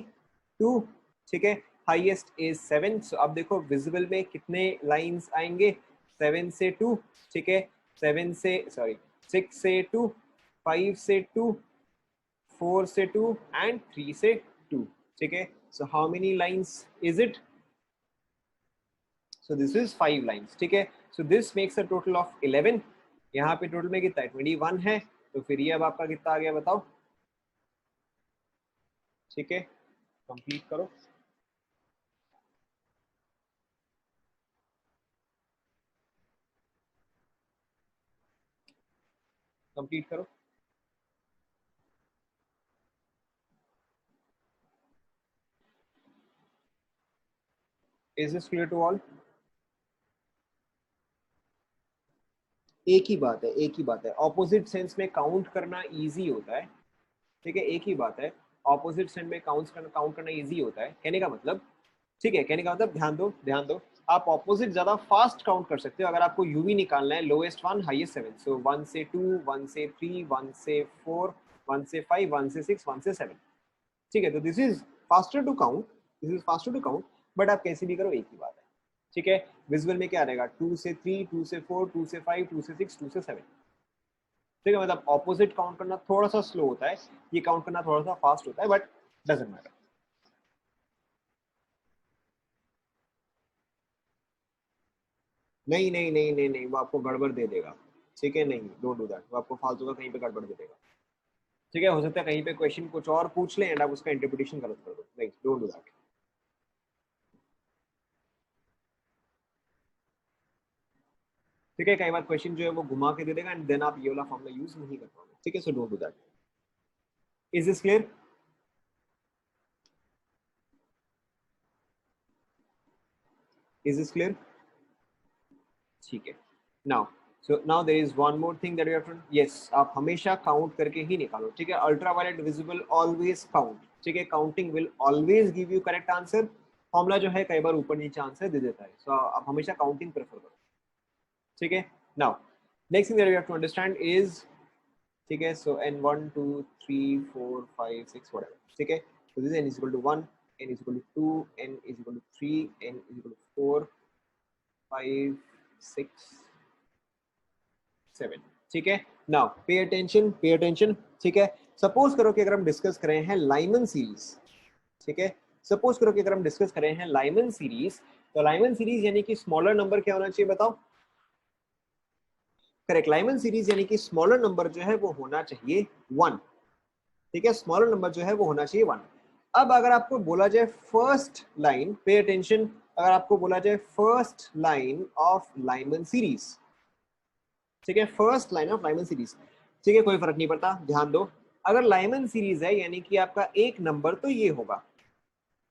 2। ठीक है, हाईएस्ट इज 7। सो अब देखो विजिबल में कितने लाइंस आएंगे? 7 से 2। ठीक है, 7 से सॉरी 6 से 2, 5 से 2, 4 से 2 एंड 3 से 2। ठीक है, so how many lines is it? So this is 5 lines. ठीक है, so this makes a total of 11। यहाँ पे टोटल में कितना है? 21 है। तो फिर ये अब आपका कितना आ गया बताओ? ठीक है, कंप्लीट करो। कंप्लीट करो। Is this clear to all? एक ही बात है, एक ही बात है। ऑपोजिट सेंस में काउंट करना इजी होता है। ठीक है, एक ही बात है। ऑपोजिट सेंस में काउंट करना इजी होता है, कहने का मतलब। ठीक है, कहने का मतलब ध्यान दो ध्यान दो। आप ऑपोजिट ज्यादा फास्ट काउंट कर सकते हो अगर आपको यूवी निकालना है। Lowest 1 highest 7। सो 1 से 2, 1 से 3, 1 से 4, 1 से 5, 1 से 6, 1 से 7। ठीक है, तो this is faster to count, this is faster to count. But आप कैसे भी करो एक ही बात है। ठीक है, विजुअल में क्या रहेगा? 2 से 3, 2 से 4, 2 से 5, 2 से 6, 2 से 7। ठीक है, मतलब ऑपोजिट काउंट करना थोड़ा सा स्लो होता है, ये काउंट करना थोड़ा सा फास्ट होता है, बट डजंट मैटर। नहीं नहीं नहीं नहीं नहीं, वो आपको गड़बड़ दे देगा। ठीक है, नहीं, डोंट डू दैट। वो आपको फालतू का कहीं पे गड़बड़ दे देगा। ठीक है, हो सकता है कहीं पे क्वेश्चन कुछ और पूछ ले एंड आप उसका इंटरप्रिटेशन गलत कर दो। नहीं, डोंट डू दैट। ठीक है, कई बार क्वेश्चन जो है वो घुमा के दे देगा एंड देन आप ये वाला फॉर्मूला यूज नहीं कर पाओगे। ठीक है, so don't do that. Is this clear? Is this clear? ठीक है, now so now there is one more thing that you have to. Yes, आप हमेशा काउंट करके ही निकालो। ठीक है, अल्ट्रावायलेट विजिबल ऑलवेज काउंट। ठीक है, counting will always give you correct answer. Formula जो है कई बार ऊपर नीचे आंसर दे देता है, सो आप हमेशा काउंटिंग प्रेफर करो। ठीक है, now next thing that you have to understand is, ठीक है, सो n 1 2 3 4 5 6 whatever। ठीक है, so this n is equal to 1, n is equal to 2, n is equal to 3, n is equal to 4, 5, 6, 7। ठीक है, now pay attention, pay attention. ठीक है, suppose करो कि अगर हम डिस्कस करें हैं लाइमन सीरीज। ठीक है, सपोज करो कि अगर हम डिस्कस करें हैं लाइमन सीरीज, तो लाइमन सीरीज यानी कि स्मॉलर नंबर क्या होना चाहिए बताओ? करेक्ट, लाइमन सीरीज यानी कि स्मॉलर नंबर जो है वो होना चाहिए 1। ठीक है, स्मॉलर नंबर जो है वो होना चाहिए 1। अब अगर आपको बोला जाए फर्स्ट लाइन, पे अटेंशन, अगर आपको बोला जाए first line of Lyman series. ठीक है, first line of Lyman series. ठीक है, कोई फर्क नहीं पड़ता, ध्यान दो। अगर लाइमन सीरीज है यानी कि आपका एक नंबर तो ये होगा।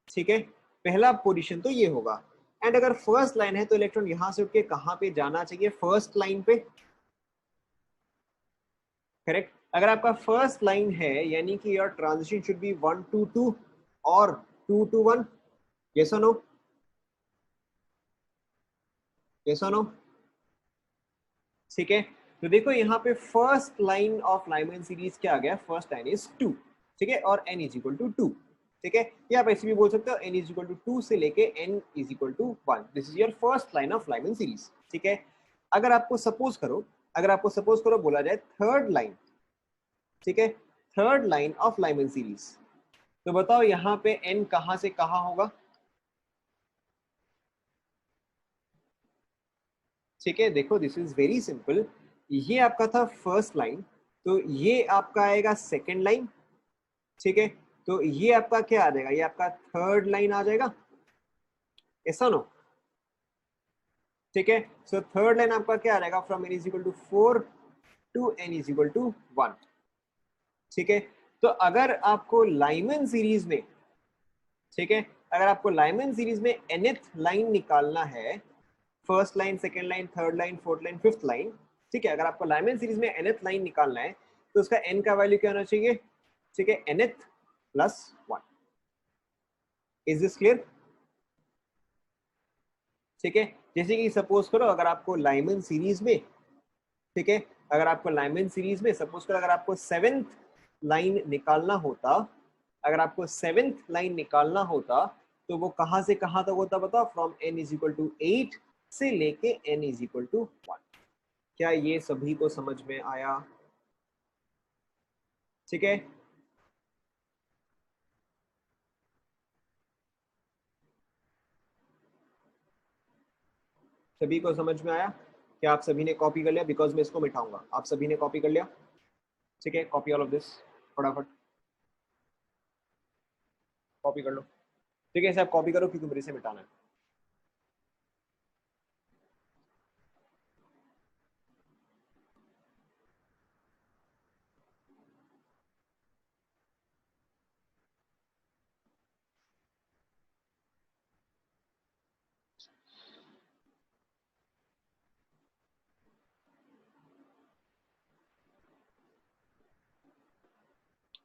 ठीक है, पहला पोजीशन तो ये होगा। एंड अगर फर्स्ट लाइन है तो इलेक्ट्रॉन यहां से उठ के कहां पे जाना चाहिए? फर्स्ट लाइन पे। करेक्ट, अगर आपका फर्स्ट लाइन है यानी कि your transition should B 1 to 2 और 2 to 1। यस और नो? यस और नो? ठीक है, तो देखो यहाँ पे first line of Lyman series क्या आ गया? First line is 2। ठीक है, और n इज इक्वल टू 2। ठीक है, या आप ऐसे भी बोल सकते हो n इज इक्वल टू 2 से लेके n is equal to 1। This is your first line of Lyman series. ठीक है, अगर आपको सपोज करो, बोला जाए थर्ड लाइन। ठीक है, third line of Lyman series, तो बताओ यहाँ पे n कहां से कहां होगा? ठीक है, देखो दिस इज वेरी सिंपल। ये आपका था फर्स्ट लाइन, तो ये आपका आएगा सेकेंड लाइन। ठीक है, तो ये आपका क्या आ जाएगा? ये आपका थर्ड लाइन आ जाएगा। ऐसा नो? ठीक है, सो थर्ड लाइन आपका क्या आ जाएगा? From n is equal to 4 to n is equal to 1। ठीक है, तो अगर आपको लाइमन सीरीज में, ठीक है, अगर आपको लाइमन सीरीज में nth लाइन निकालना है, first line, second line, third line, fourth line, fifth line. ठीक है, अगर आपको लाइमन सीरीज में nth लाइन निकालना है तो उसका n का वैल्यू क्या होना चाहिए? ठीक है, nth plus 1। Is this clear? ठीक है, जैसे कि सपोज करो अगर आपको लाइमन सीरीज में, ठीक है, अगर आपको लाइमन सीरीज में सपोज करो अगर आपको सेवेंथ लाइन निकालना होता, अगर आपको सेवेंथ लाइन निकालना होता तो वो कहां से कहां तक होता बताओ? From n is equal to 8 से लेके n इज इक्वल टू 1। क्या ये सभी को समझ में आया? ठीक है, सभी को समझ में आया? क्या आप सभी ने कॉपी कर लिया? बिकॉज मैं इसको मिटाऊंगा। आप सभी ने कॉपी कर लिया? ठीक है, कॉपी ऑल ऑफ दिस, फटाफट कॉपी कर लो। ठीक है, सब कॉपी करो क्योंकि मेरे से मिटाना है।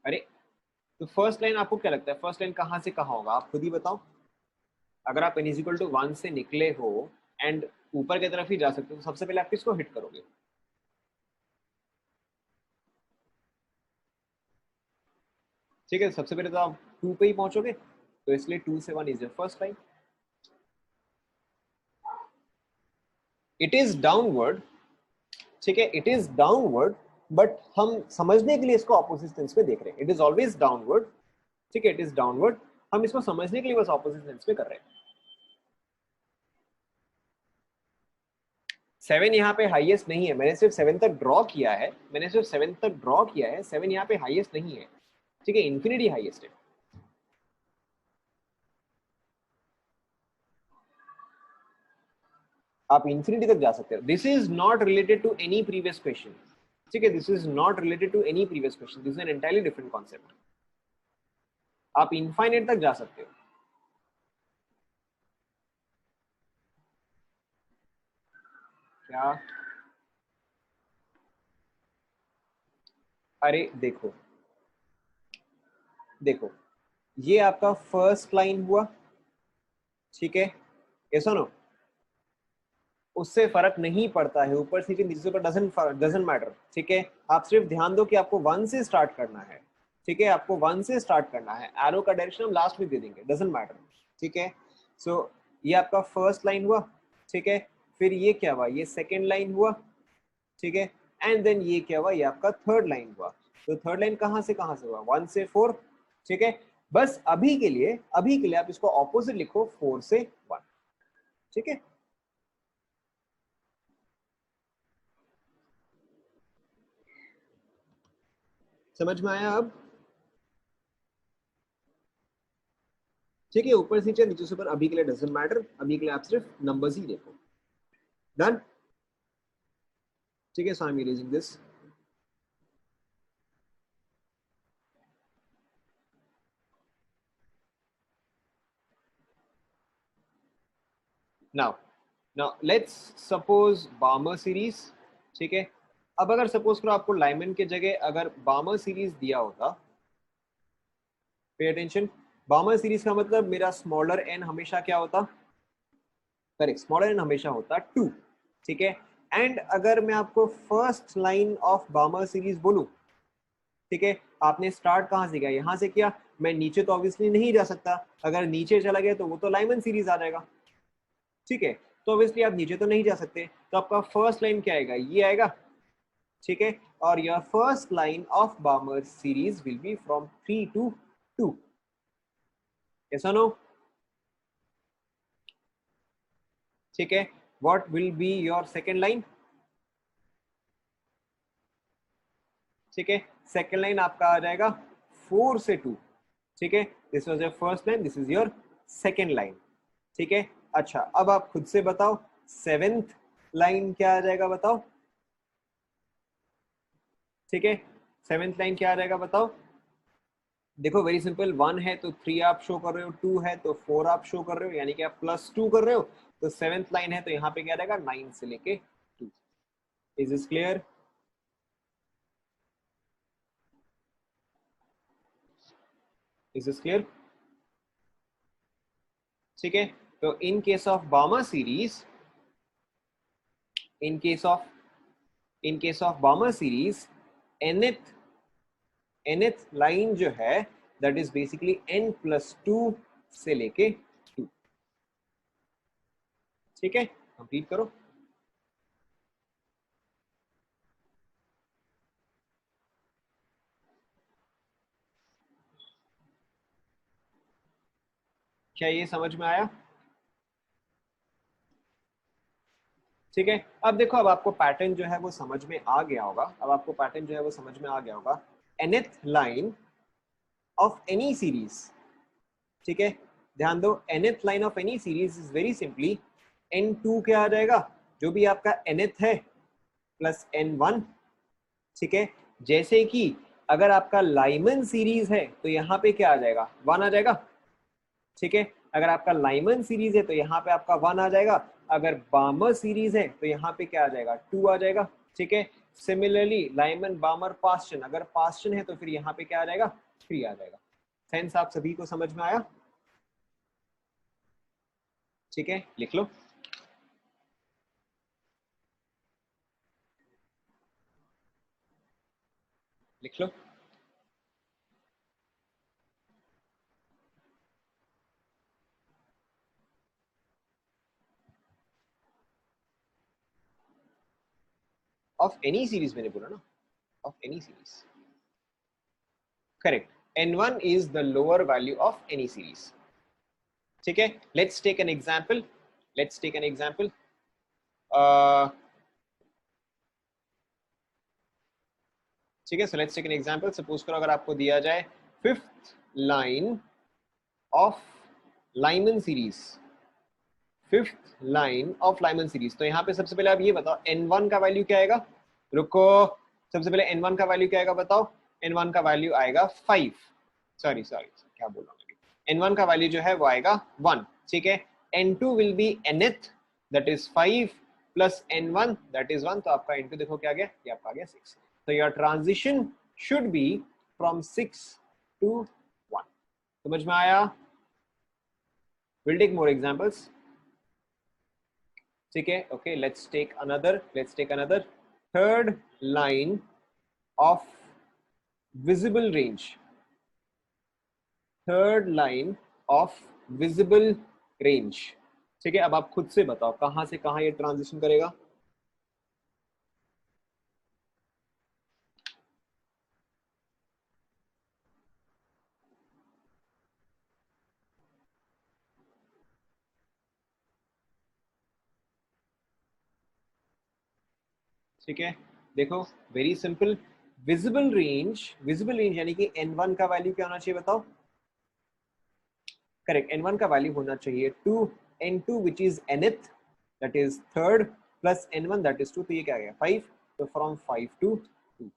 अरे, तो फर्स्ट लाइन आपको क्या लगता है फर्स्ट लाइन कहां से कहां होगा? आप खुद ही बताओ। अगर आप n इक्वल टू 1 से निकले हो एंड ऊपर की तरफ ही जा सकते हो तो सबसे पहले आप किसको हिट करोगे? ठीक है, सबसे पहले तो आप 2 पे ही पहुंचोगे, तो इसलिए 2 से 1 is your first line. It is downward, ठीक है, इट इज डाउनवर्ड, बट हम समझने के लिए इसको ऑपोजिट सेंस में देख रहे हैं। इट इज ऑलवेज डाउनवर्ड, ठीक है, इट इज डाउनवर्ड। हम इसको समझने के लिए बस ऑपोजिट सेंस में कर रहे हैं। 7 यहाँ पे हाईएस्ट नहीं है, मैंने सिर्फ 7 तक ड्रॉ किया है, मैंने सिर्फ 7 तक ड्रॉ किया है। 7 यहाँ पे हाईएस्ट नहीं है, ठीक है, इन्फिनिटी हाईएस्ट है। आप इंफिनिटी तक जा सकते हो। This is not related to any previous question, ठीक है, this is not related to any previous question, this is an entirely different concept. आप इनफाइनाइट तक जा सकते हो। क्या? अरे देखो, देखो, ये आपका फर्स्ट लाइन हुआ, ठीक है, ये सुनो, उससे फर्क नहीं पड़ता है ऊपर से कि नीचे पर, डजंट मैटर, ठीक है। आप सिर्फ ध्यान दो कि आपको 1 से स्टार्ट करना है, ठीक है, आपको 1 से स्टार्ट करना है। एरो का डायरेक्शन हम लास्ट में दे देंगे, डजंट मैटर, ठीक है। सो ये आपका फर्स्ट लाइन हुआ, ठीक है, फिर ये क्या हुआ? ये सेकेंड लाइन हुआ, ठीक है, एंड देन ये क्या हुआ? ये आपका थर्ड लाइन हुआ। तो थर्ड लाइन कहां से हुआ? 1 से 4, ठीक है। बस अभी के लिए आप इसको ऑपोजिट लिखो, 4 से 1, ठीक है। समझ में आया अब? ठीक है, ऊपर से नीचे, नीचे से ऊपर, अभी के लिए डजंट मैटर, अभी के लिए आप सिर्फ नंबर्स ही देखो। डन? ठीक है, so I am erasing this. Now, let's suppose Balmer series, ठीक है। अब अगर सपोज करो आपको लाइमन के जगह अगर बार्मर सीरीज दिया होता, पे अटेंशन, बार्मर सीरीज का मतलब मेरा स्मॉलर एन हमेशा क्या होता? करेक्ट, स्मॉलर एन हमेशा होता 2, ठीक है। एंड अगर मैं आपको first line of Barmer series बोलूं, ठीक है, आपने स्टार्ट कहां से किया? यहां से किया। मैं नीचे तो ऑब्वियसली नहीं जा सकता, अगर नीचे चला गया तो वो तो लाइमन सीरीज आ जाएगा, ठीक है। तो ऑब्वियसली आप नीचे तो नहीं जा सकते, तो आपका फर्स्ट लाइन क्या आएगा? ये आएगा, ठीक है। और your first line of Barmer series will be from 3 to 2, yes और नो? ठीक है, what will be your second line? ठीक है, सेकेंड लाइन आपका आ जाएगा 4 से 2, ठीक है। This was your first line, this is your second line, ठीक है। अच्छा, अब आप खुद से बताओ सेवेंथ लाइन क्या आ जाएगा, बताओ, ठीक है। सेवेंथ लाइन क्या आ जाएगा बताओ? देखो, वेरी सिंपल, 1 है तो 3 आप शो कर रहे हो, 2 है तो 4 आप शो कर रहे हो, यानी कि आप +2 कर रहे हो। तो सेवेंथ लाइन है तो यहाँ पे क्या रहेगा? 9 से लेके 2। Is is clear? Is this clear? ठीक है, तो इन केस ऑफ बामा सीरीज, इन केस ऑफ बामा सीरीज, nth लाइन जो है दैट इज बेसिकली n+2 से लेके 2। ठीक है, कंप्लीट करो। क्या ये समझ में आया? ठीक है, अब देखो, अब आपको पैटर्न जो है वो समझ में आ गया होगा, अब आपको पैटर्न जो है वो समझ में आ गया होगा। nth line of any series, ठीक है, ध्यान दो, nth line of any series is very simply n2 क्या आ जाएगा, जो भी आपका nth है, प्लस n1। ठीक है, जैसे कि अगर आपका लाइमन सीरीज है तो यहाँ पे क्या आ जाएगा, 1 आ जाएगा। ठीक है, अगर आपका लाइमन सीरीज है तो यहाँ पे आपका 1 आ जाएगा। अगर बामर सीरीज है तो यहाँ पे क्या आ जाएगा, 2 आ जाएगा। ठीक है, सिमिलरली लाइमन बामर पास्टन, अगर पास्टन है तो फिर यहाँ पे क्या आ जाएगा, 3 आ जाएगा। सेंस आप सभी को समझ में आया? ठीक है, लिख लो। लिख लो। ऑफ एनी सीरीज मैंने बोला ना, of any series, correct. n1 is the lower value of any series. ठीक है, let's take an example. Let's take an example. ठीक है, so let's take an example. Suppose करो अगर आपको दिया जाए fifth line of Lyman series, fifth line of Lyman series, तो यहाँ पे सबसे पहले आप ये बताओ n1 का वैल्यू क्या आएगा। रुको, सबसे पहले n1 का वैल्यू क्या आएगा बताओ। n1 का वैल्यू आएगा 5, सॉरी क्या बोल रहा हूँ, n1 का वैल्यू जो है वो आएगा 1। ठीक है, n2 will be nth, that is 5 plus n1 that is 1, तो आपका n2 देखो क्या आ गया, ये आपका आ गया 6। तो your transition should be from 6 to 1। समझ में आया? Will take more examples. ठीक है, okay, let's take another third line of visible range, third line of visible range. ठीक है, अब आप खुद से बताओ कहां से कहां ये ट्रांजिशन करेगा। ठीक है, देखो, वेरी सिंपल, विजिबल रेंज यानी कि n1 का वैल्यू क्या होना चाहिए बताओ। करेक्ट, n1 का वैल्यू होना चाहिए 2, n2 which is nth, that is third, plus n1 that is 2, तो ये क्या आ गया 5, तो from 5 to 2।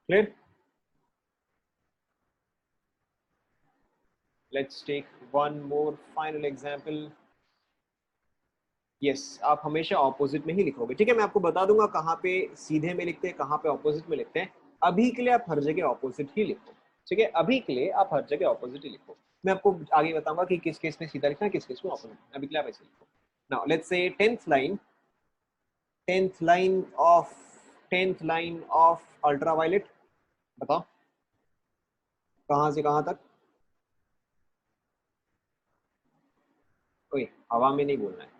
Clear? Let's take one more final example. Yes, आप हमेशा ऑपोजिट में ही लिखोगे। ठीक है, मैं आपको बता दूंगा कहाँ पे सीधे में लिखते हैं, कहाँ पे ऑपोजिट में लिखते हैं। अभी के लिए आप हर जगह ऑपोजिट ही लिखो। ठीक है, अभी के लिए आप हर जगह ऑपोजिट ही लिखो। मैं आपको आगे बताऊंगा कि किस केस में सीधा लिखना है, किस केस में ऑपोजिट। अभी के लिए आप ऐसे लिखो। Now let's say tenth line of ultraviolet, बताओ कहाँ से कहाँ तक। ओए, हवा में नहीं बोलना है।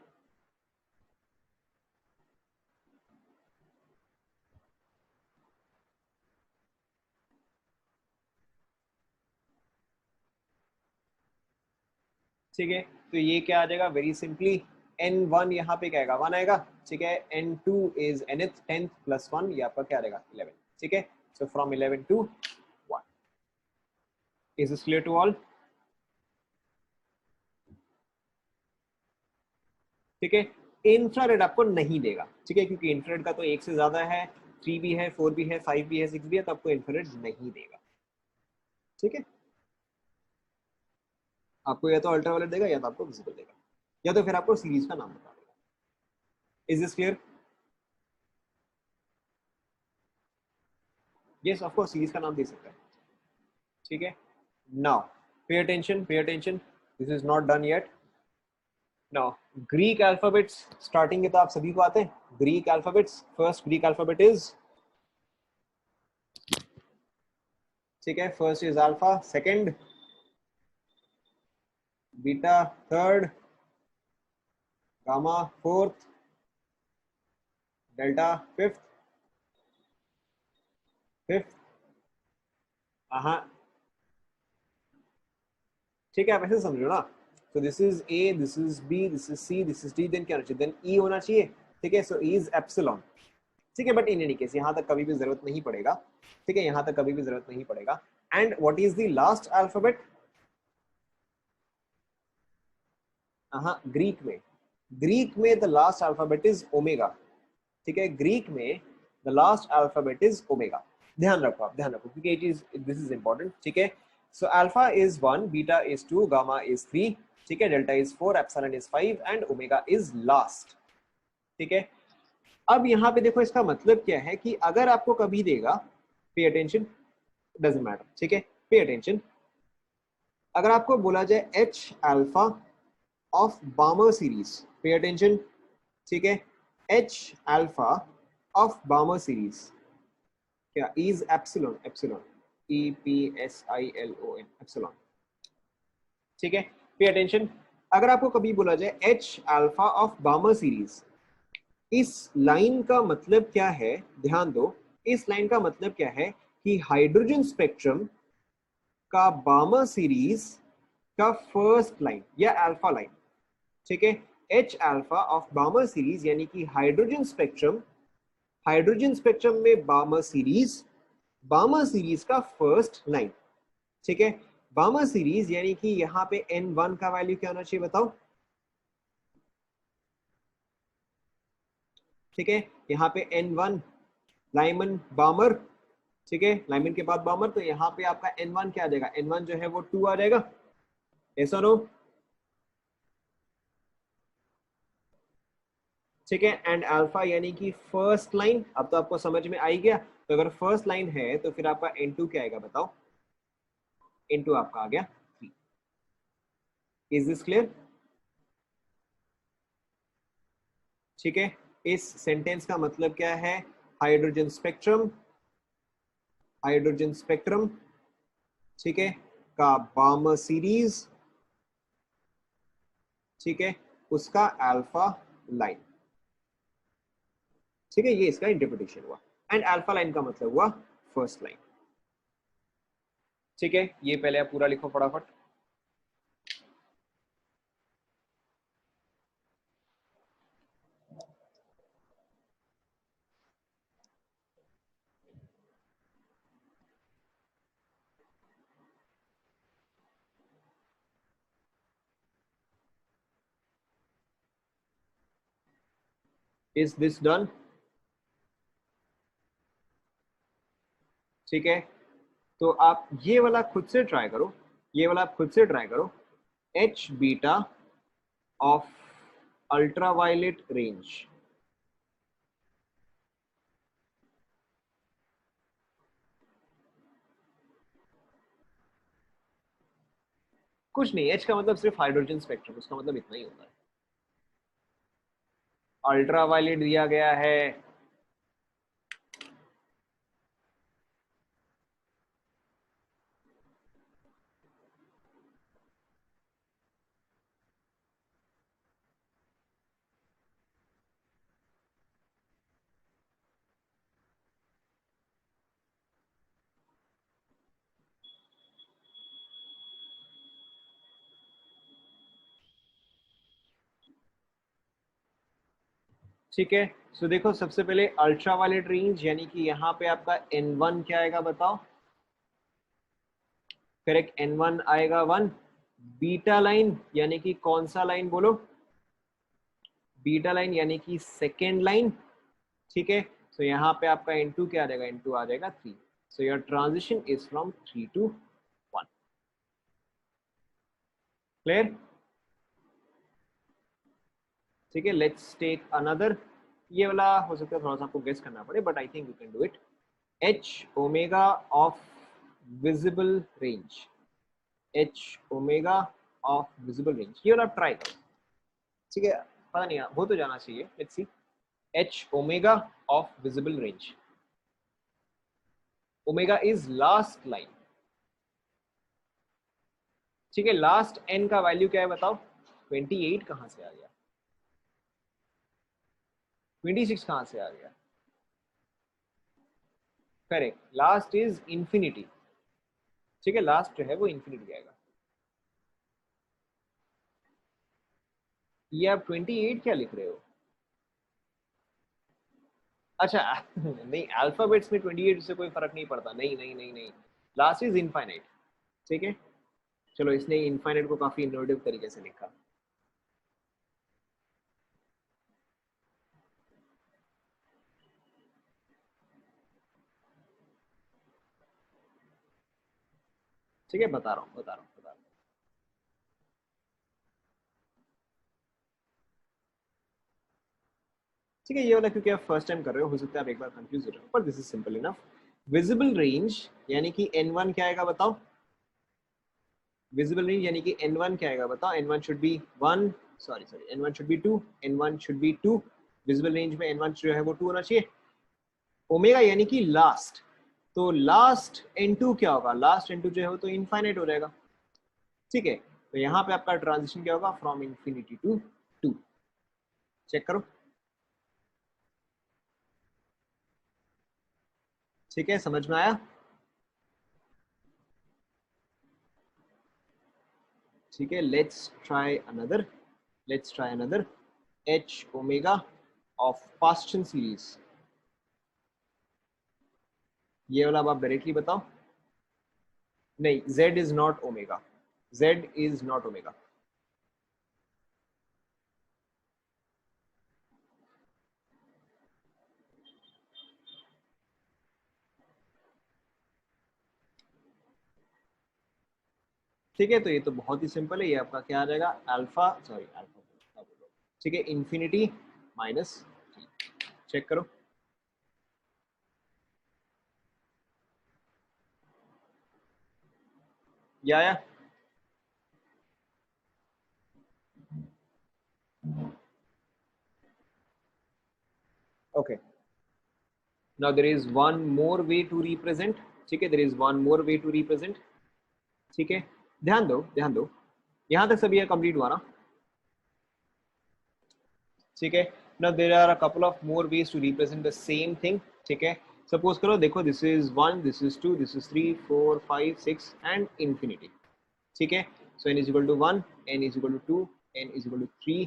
ठीक है, तो ये क्या आ जाएगा, वेरी सिंपली n1 यहाँ पे क्या आएगा, 1 आएगा। ठीक है, n2 is nth, 10th plus 1, ये आपका क्या आएगा 11। ठीक है, so from 11 to 1। Is this clear to all? ठीक है, इंफ्रारेड आपको नहीं देगा। ठीक है, क्योंकि इंफ्रारेड का तो एक से ज्यादा है, 3 भी है, 4 भी है, 5 भी है, 6 भी है, तो आपको इंफ्रारेड नहीं देगा। ठीक है, आपको या तो अल्ट्रावायलेट देगा या तो आपको विजिबल देगा, या तो फिर आपको सीरीज का नाम बता देगा। Is this clear? Yes of course series का नाम दे सकते हैं, ठीक है। Now pay attention, pay attention, this is not done yet. Now Greek alphabets starting के तो आप सभी को आते हैं। Greek alphabets, first Greek alphabet is, ठीक है, first is alpha, second beta, third gamma, fourth delta, fifth, fifth हाँ, ठीक है, आप ऐसे समझो ना। तो this is A, this is B, this is C, this is D, then क्या होना चाहिए, देन ई होना चाहिए, ठीक है। सो ई इज एप्सिलॉन, ठीक है। बट इन एनी केस यहाँ तक कभी भी जरूरत नहीं पड़ेगा, ठीक है, यहाँ तक कभी भी जरूरत नहीं पड़ेगा। And what is the last alphabet, हाँ ग्रीक में, ग्रीक में the last alphabet is omega, ठीक है। ग्रीक में the last alphabet is omega. ध्यान रखो, आप ध्यान रखो, क्योंकि it is, this is important, ठीक है। So alpha is 1, beta is 2, gamma is 3, ठीक है, delta is 4, epsilon is 5 and omega is last, ठीक है। अब यहाँ पे देखो इसका मतलब क्या है कि अगर आपको कभी देगा, पे अटेंशन, डजंट मैटर, ठीक है, पे अटेंशन, अगर आपको बोला जाए H alpha of Balmer series, pay attention, ठीक है, H alpha of Balmer series क्या is epsilon, epsilon E P S I L O N, epsilon, ठीक है। पे अटेंशन, अगर आपको कभी बोला जाए H alpha of Balmer series, इस लाइन का मतलब क्या है, ध्यान दो, इस लाइन का मतलब क्या है कि हाइड्रोजन स्पेक्ट्रम का बामर सीरीज का फर्स्ट लाइन या अल्फा लाइन, ठीक है, H alpha of Balmer series यानी कि हाइड्रोजन स्पेक्ट्रम, हाइड्रोजन स्पेक्ट्रम में बामर सीरीज का फर्स्ट लाइन, ठीक है। बामर सीरीज यानी कि यहाँ पे N1 का वैल्यू क्या होना चाहिए बताओ, ठीक है, यहाँ पे N1 लाइमन बामर, ठीक है, लाइमन के बाद बामर, तो यहाँ पे आपका N1 क्या आ जाएगा, N1 जो है वो 2 आ जाएगा, ऐसा नो, ठीक है। एंड अल्फा यानी कि फर्स्ट लाइन, अब तो आपको समझ में आई गया। तो अगर फर्स्ट लाइन है तो फिर आपका N2 क्या आएगा बताओ, N2 आपका आ गया 3। इज दिस क्लियर, ठीक है। इस सेंटेंस का मतलब क्या है, हाइड्रोजन स्पेक्ट्रम, हाइड्रोजन स्पेक्ट्रम, ठीक है, का बामर सीरीज, ठीक है, उसका अल्फा लाइन, ठीक है, ये इसका इंटरप्रिटेशन हुआ। एंड अल्फा लाइन का मतलब हुआ फर्स्ट लाइन, ठीक है। ये पहले आप पूरा लिखो फटाफट। इज दिस डन, ठीक है। तो आप ये वाला खुद से ट्राई करो, ये वाला आप खुद से ट्राई करो, H beta of ultraviolet range, कुछ नहीं, एच का मतलब सिर्फ हाइड्रोजन स्पेक्ट्रम, उसका मतलब इतना ही होता है। अल्ट्रावायलेट दिया गया है, ठीक है। सो देखो सबसे पहले अल्ट्रावायलेट रेंज यानी कि यहाँ पे आपका N1 क्या आएगा बताओ, करेक्ट, N1 आएगा 1। बीटा लाइन यानी कि कौन सा लाइन बोलो, बीटा लाइन यानी कि सेकेंड लाइन, ठीक है। सो यहाँ पे आपका N2 क्या आ जाएगा, N2 आ जाएगा 3। So your transition is from 3 to 1, clear, ठीक है। लेट्स टेक अनदर, ये वाला हो सकता है थोड़ा सा आपको गेस करना पड़े, but I think you can do it. h omega of visible range, h omega of visible range, ये वाला आप ट्राई करो, ठीक है, पता नहीं हो तो जाना चाहिए, let's see, h omega of visible range, omega is last line, ठीक है, लास्ट n का वैल्यू क्या है बताओ, 28 कहां से आ गया, 26 कहां से आ गया, करेक्ट, लास्ट इज इंफिनिटी, ठीक है, लास्ट जो है वो इंफिनिटी आएगा, ये आप 28 क्या लिख रहे हो, अच्छा नहीं, अल्फाबेट्स में 28 से कोई फर्क नहीं पड़ता, नहीं नहीं नहीं नहीं, लास्ट इज इनफाइनाइट, ठीक है, चलो इसने इनफाइनाइट को काफी इनोवेटिव तरीके से लिखा, ठीक है, बता रहा हूँ बता रहा हूँ बता रहा हूँ, ठीक है, ये वाला क्योंकि आप फर्स्ट टाइम कर रहे हो सकता है आप एक बार कंफ्यूज हो रहे हो, पर this is simple enough, visible range यानी कि n1 क्या आएगा बताओ, विजिबल रेंज यानी कि n1 क्या आएगा बताओ, n1 should B 1, sorry sorry, n1 should B 2, n1 should B 2, visible range में n1 जो है वो 2 होना चाहिए, ओमेगा यानी कि लास्ट, तो लास्ट n2 क्या होगा, लास्ट n2 जो है वो तो इनफाइनाइट हो जाएगा, ठीक है, तो यहाँ पे आपका ट्रांजिशन क्या होगा, फ्रॉम इंफिनिटी टू 2, चेक करो, ठीक है, समझ में आया, ठीक है, let's try another h omega of Paschen series, ये वाला अब आप डायरेक्टली बताओ, नहीं, z is not omega, z is not omega, ठीक है, तो ये तो बहुत ही सिंपल है, ये आपका क्या आ जाएगा, अल्फा सॉरी अल्फा, ठीक है, इंफिनिटी माइनस, चेक करो, ये आया, okay, now there is one more way to represent, ठीक है, there is one more way to represent, ठीक है, ध्यान दो, यहां तक सभी कंप्लीट हुआ ना, ठीक है, now there are a couple of more ways to represent the same thing, ठीक है, सपोज करो, देखो, this is 1, this is 2, this is 3 4 5 6 and infinity, ठीक है, so n is equal to 1, n is equal to 2, n is equal to 3,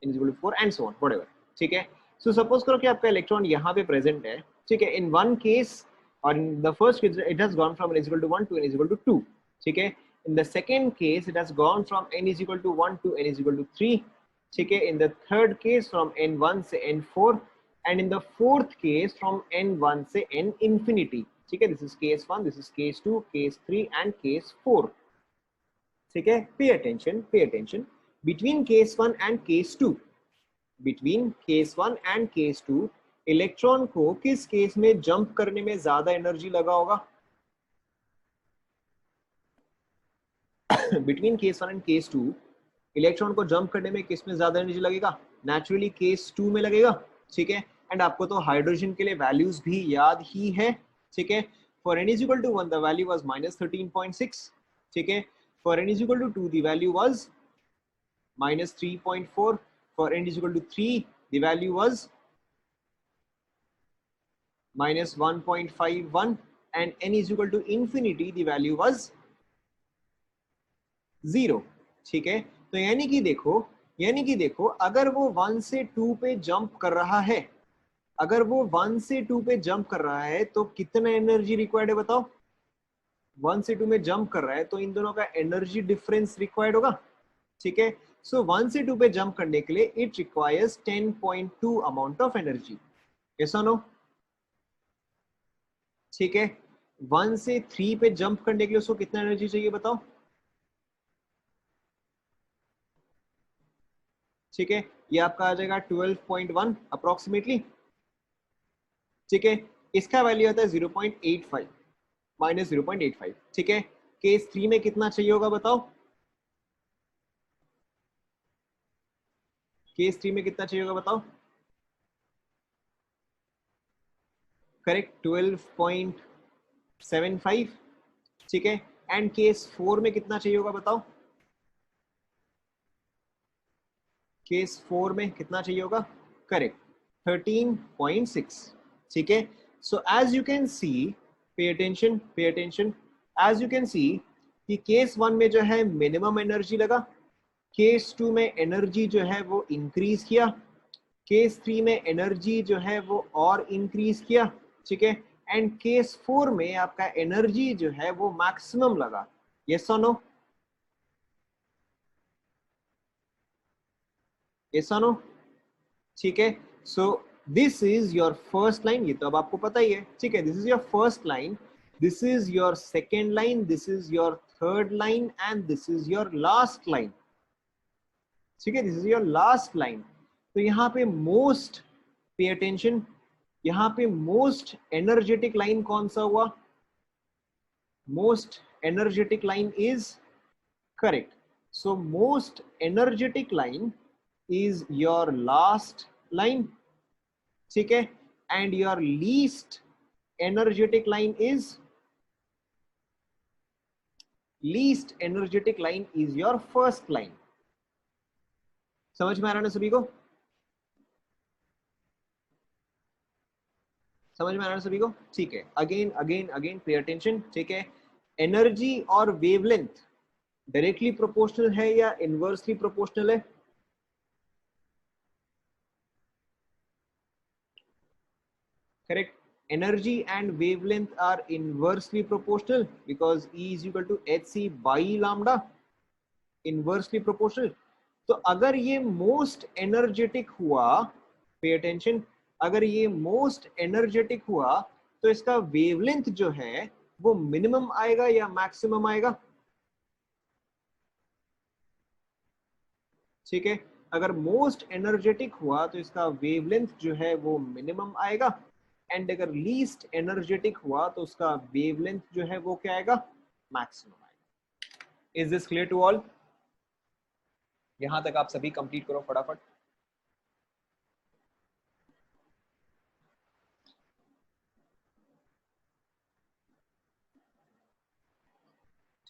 n is equal to 4 and so on whatever, ठीक है, so suppose करो कि आपका electron यहाँ पे present है, ठीक है, इन वन केस और in the first case it has gone from n is equal to 1 to n is equal to 2, ठीक है, in the second case it has gone from n is equal to 1 to n is equal to 3, ठीक है, in the third case from n1 से n4 and in the fourth case from n1 से n infinity, ठीक है, this is case 1, this is case 2, case 3 and case 4, ठीक है, pay attention, between case 1 and case 2, between case 1 and case 2 electron को किस case में jump करने में ज्यादा एनर्जी लगा होगा, between case 1 and case 2 electron को जंप करने में किस में ज्यादा एनर्जी लगेगा, नेचुरली केस 2 में लगेगा, ठीक है, एंड आपको तो हाइड्रोजन के लिए वैल्यूज भी याद ही है, ठीक है, for n is equal to 1 the value was -13.6, ठीक है, for n is equal to 2 the value was -3.4, for n is equal to 3 the value was -1.51 and n is equal to infinity the value was 0, ठीक है, तो यानी कि देखो अगर वो 1 से 2 पे जंप कर रहा है, अगर वो 1 से 2 पे जंप कर रहा है तो कितना एनर्जी रिक्वायर्ड है बताओ, 1 से 2 में जंप कर रहा है तो इन दोनों का एनर्जी डिफरेंस रिक्वायर्ड होगा, ठीक है, सो 1 से 2 पे जंप करने के लिए it requires 10.2 amount of energy, yes और नो, ठीक है, 1 से 3 पे जंप करने के लिए उसको कितना एनर्जी चाहिए बताओ, ठीक है, ये आपका आ जाएगा 12.1 अप्रोक्सीमेटली, ठीक है, इसका वैल्यू आता है 0.85 माइनस 0.85, ठीक है। केस 3 में कितना चाहिए होगा बताओ, केस 3 में कितना चाहिए होगा बताओ, करेक्ट 12.75, ठीक है। एंड केस 4 में कितना चाहिए होगा बताओ, केस 4 में कितना चाहिए होगा, करेक्ट 13.6, ठीक है। So as you can see, pay attention, pay attention, as you can see कि केस 1 में जो है मिनिमम एनर्जी लगा, केस 2 में एनर्जी जो है वो इंक्रीज किया, केस 3 में एनर्जी जो है वो और इंक्रीज किया, ठीक है। एंड केस 4 में आपका एनर्जी जो है वो मैक्सिमम लगा, यस और नो, यस और नो, ठीक है। So this is your first line, ये तो अब आपको पता ही है, ठीक है। This is your first line, this is your second line, this is your third line and this is your last line, ठीक है। This is your last line. तो यहाँ पे मोस्ट, पे अटेंशन, यहाँ पे मोस्ट एनर्जेटिक लाइन कौन सा हुआ, most energetic line is, correct, so most energetic line is your last line, ठीक है। And your least energetic line is, least energetic line is your first line. समझ में आ रहा है ना सभी को, समझ में आ रहा है सभी को, ठीक है। अगेन अगेन अगेन पे अटेंशन, ठीक है। एनर्जी और वेवलेंथ डायरेक्टली प्रोपोर्शनल है या इनवर्सली प्रोपोर्शनल है, correct. energy and wavelength are inversely proportional because E is equal to hc by lambda, inversely proportional। तो अगर ये मोस्ट एनर्जेटिक हुआ, पे अटेंशन, अगर ये मोस्ट एनर्जेटिक हुआ तो इसका वेवलेंथ जो है वो मिनिमम आएगा या मैक्सिमम आएगा, ठीक है। अगर मोस्ट एनर्जेटिक हुआ तो इसका वेवलेंथ जो है वो मिनिमम आएगा, एंड अगर लीस्ट एनर्जेटिक हुआ तो उसका वेवलेंथ जो है वो क्या आएगा, मैक्सिमम आएगा। Is this clear to all, यहां तक आप सभी कंप्लीट करो फटाफट।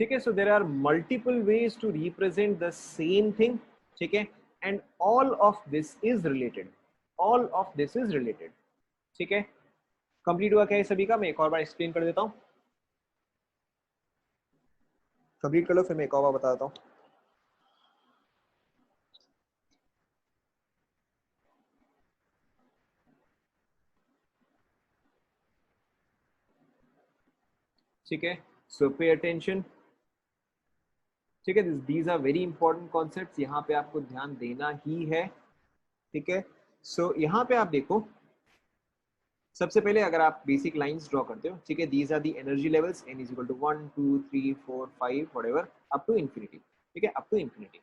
ठीक है। So there are multiple ways to represent the same thing, ठीक है। And all of this is related, all of this is related, ठीक है। कंप्लीट हुआ क्या है सभी का, मैं एक और बार एक्सप्लेन कर देता हूं, कंप्लीट कर लो फिर मैं एक और बार बता देता हूं। ठीक है। सो पे अटेंशन, ठीक है। These are very important concepts, यहाँ पे आपको ध्यान देना ही है, ठीक है। सो यहाँ पे आप देखो, सबसे पहले अगर आप बेसिक लाइंस ड्रॉ करते हो, ठीक है, these are the energy levels, n is equal to 1 2 3 4 5 whatever up to infinity, ठीक है, अप टू इंफिनिटी।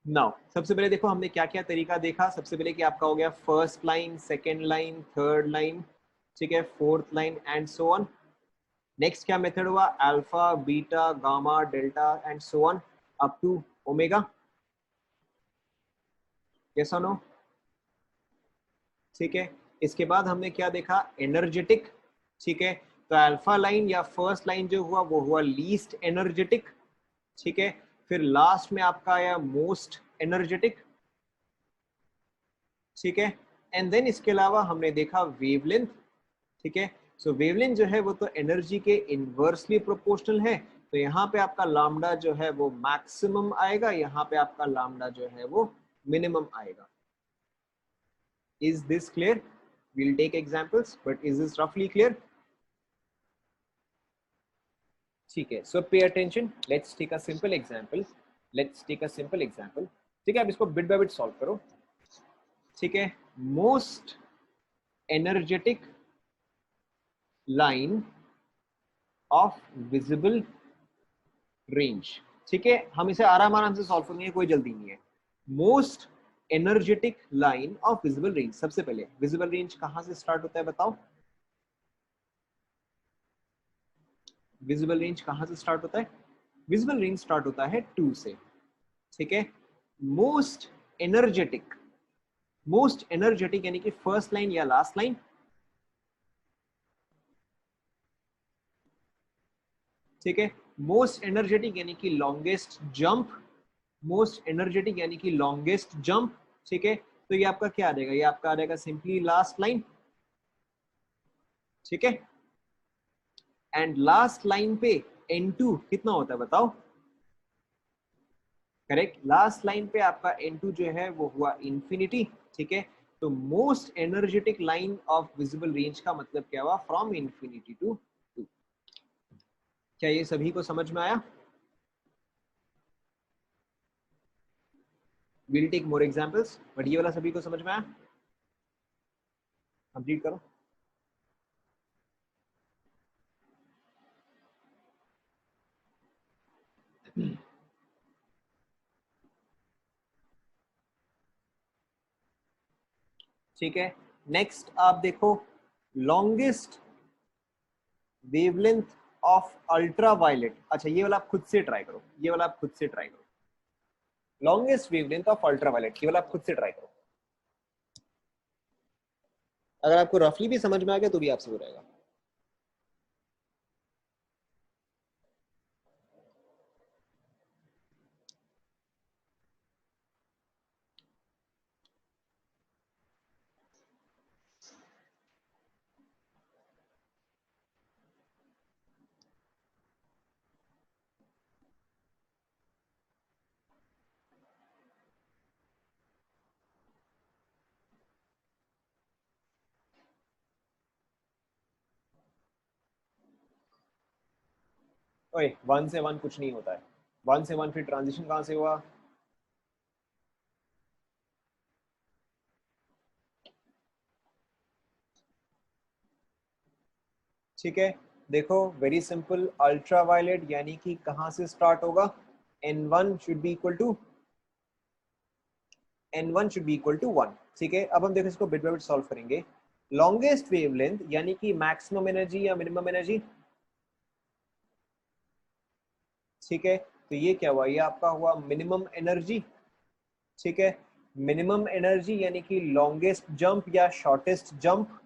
नाउ सबसे पहले देखो हमने क्या क्या तरीका देखा, सबसे पहले कि आपका हो गया first line, second line, third line, ठीक है, fourth line and so on. Next क्या मेथड हुआ, alpha, beta, gamma, delta and so on up to omega, yes और नो, ठीक है। इसके बाद हमने क्या देखा, एनर्जेटिक, ठीक है। तो अल्फा लाइन या फर्स्ट लाइन जो हुआ वो हुआ लीस्ट एनर्जेटिक, ठीक है। फिर लास्ट में आपका आया मोस्ट एनर्जेटिक, ठीक है। एंड देन इसके अलावा हमने देखा वेवलेंथ, ठीक है। सो वेवलेंथ जो है वो तो एनर्जी के इनवर्सली प्रोपोर्शनल है, तो यहाँ पे आपका लाम्डा जो है वो मैक्सिमम आएगा, यहाँ पे आपका लाम्डा जो है वो मिनिमम आएगा। Is this clear? We'll take examples, but is this roughly clear? ठीक है। So pay attention. Let's take a simple example. Let's take a simple example. ठीक है, अब इसको bit by bit solve करो, ठीक है। Most energetic line of visible range, ठीक है। हम इसे आराम आराम से सॉल्व करेंगे, कोई जल्दी नहीं है। Most energetic line of visible range, सबसे पहले विजिबल रेंज कहां से स्टार्ट होता है बताओ, विजिबल रेंज कहां से स्टार्ट होता है? विजिबल रेंज स्टार्ट होता है 2 से, ठीक है। मोस्ट एनर्जेटिक, मोस्ट एनर्जेटिक यानी कि फर्स्ट लाइन या लास्ट लाइन, ठीक है। मोस्ट एनर्जेटिक यानी कि लॉन्गेस्ट जंप, मोस्ट एनर्जेटिक यानी कि लॉन्गेस्ट जंप, ठीक है। तो ये आपका क्या आ जाएगा? ये आपका आ जाएगा सिंपली लास्ट लाइन, ठीक है। एंड लास्ट लाइन पे N2 कितना होता है बताओ? करेक्ट, लास्ट लाइन पे आपका N2 जो है वो हुआ इंफिनिटी, ठीक है। तो most energetic line of visible range का मतलब क्या हुआ? From infinity to 2। क्या ये सभी को समझ में आया? Will take more examples, but ये वाला सभी को समझ में आया? कंप्लीट करो। ठीक है, नेक्स्ट आप देखो, longest wavelength of ultraviolet. अच्छा ये वाला आप खुद से ट्राई करो, ये वाला आप खुद से ट्राई करो। Longest wavelength of ultraviolet, ये वाला आप खुद से ट्राई करो। अगर आपको रफली भी समझ में आ गया तो भी आपसे हो जाएगा। ओए 1 से 1 कुछ नहीं होता है। 1 से 1 फिर ट्रांजिशन कहां से हुआ? ठीक है, देखो वेरी सिंपल, अल्ट्रा वायलेट यानी कि कहां से स्टार्ट होगा? N1 should be equal to, N1 should be equal to 1, ठीक है। अब हम देखो इसको बिट बाय बिट सॉल्व करेंगे। लॉन्गेस्ट वेवलेंथ यानी कि मैक्सिमम एनर्जी या मिनिमम एनर्जी, ठीक है। तो ये क्या हुआ? ये आपका हुआ मिनिमम एनर्जी, ठीक है। मिनिमम एनर्जी यानी कि लॉन्गेस्ट जंप या shortest jump,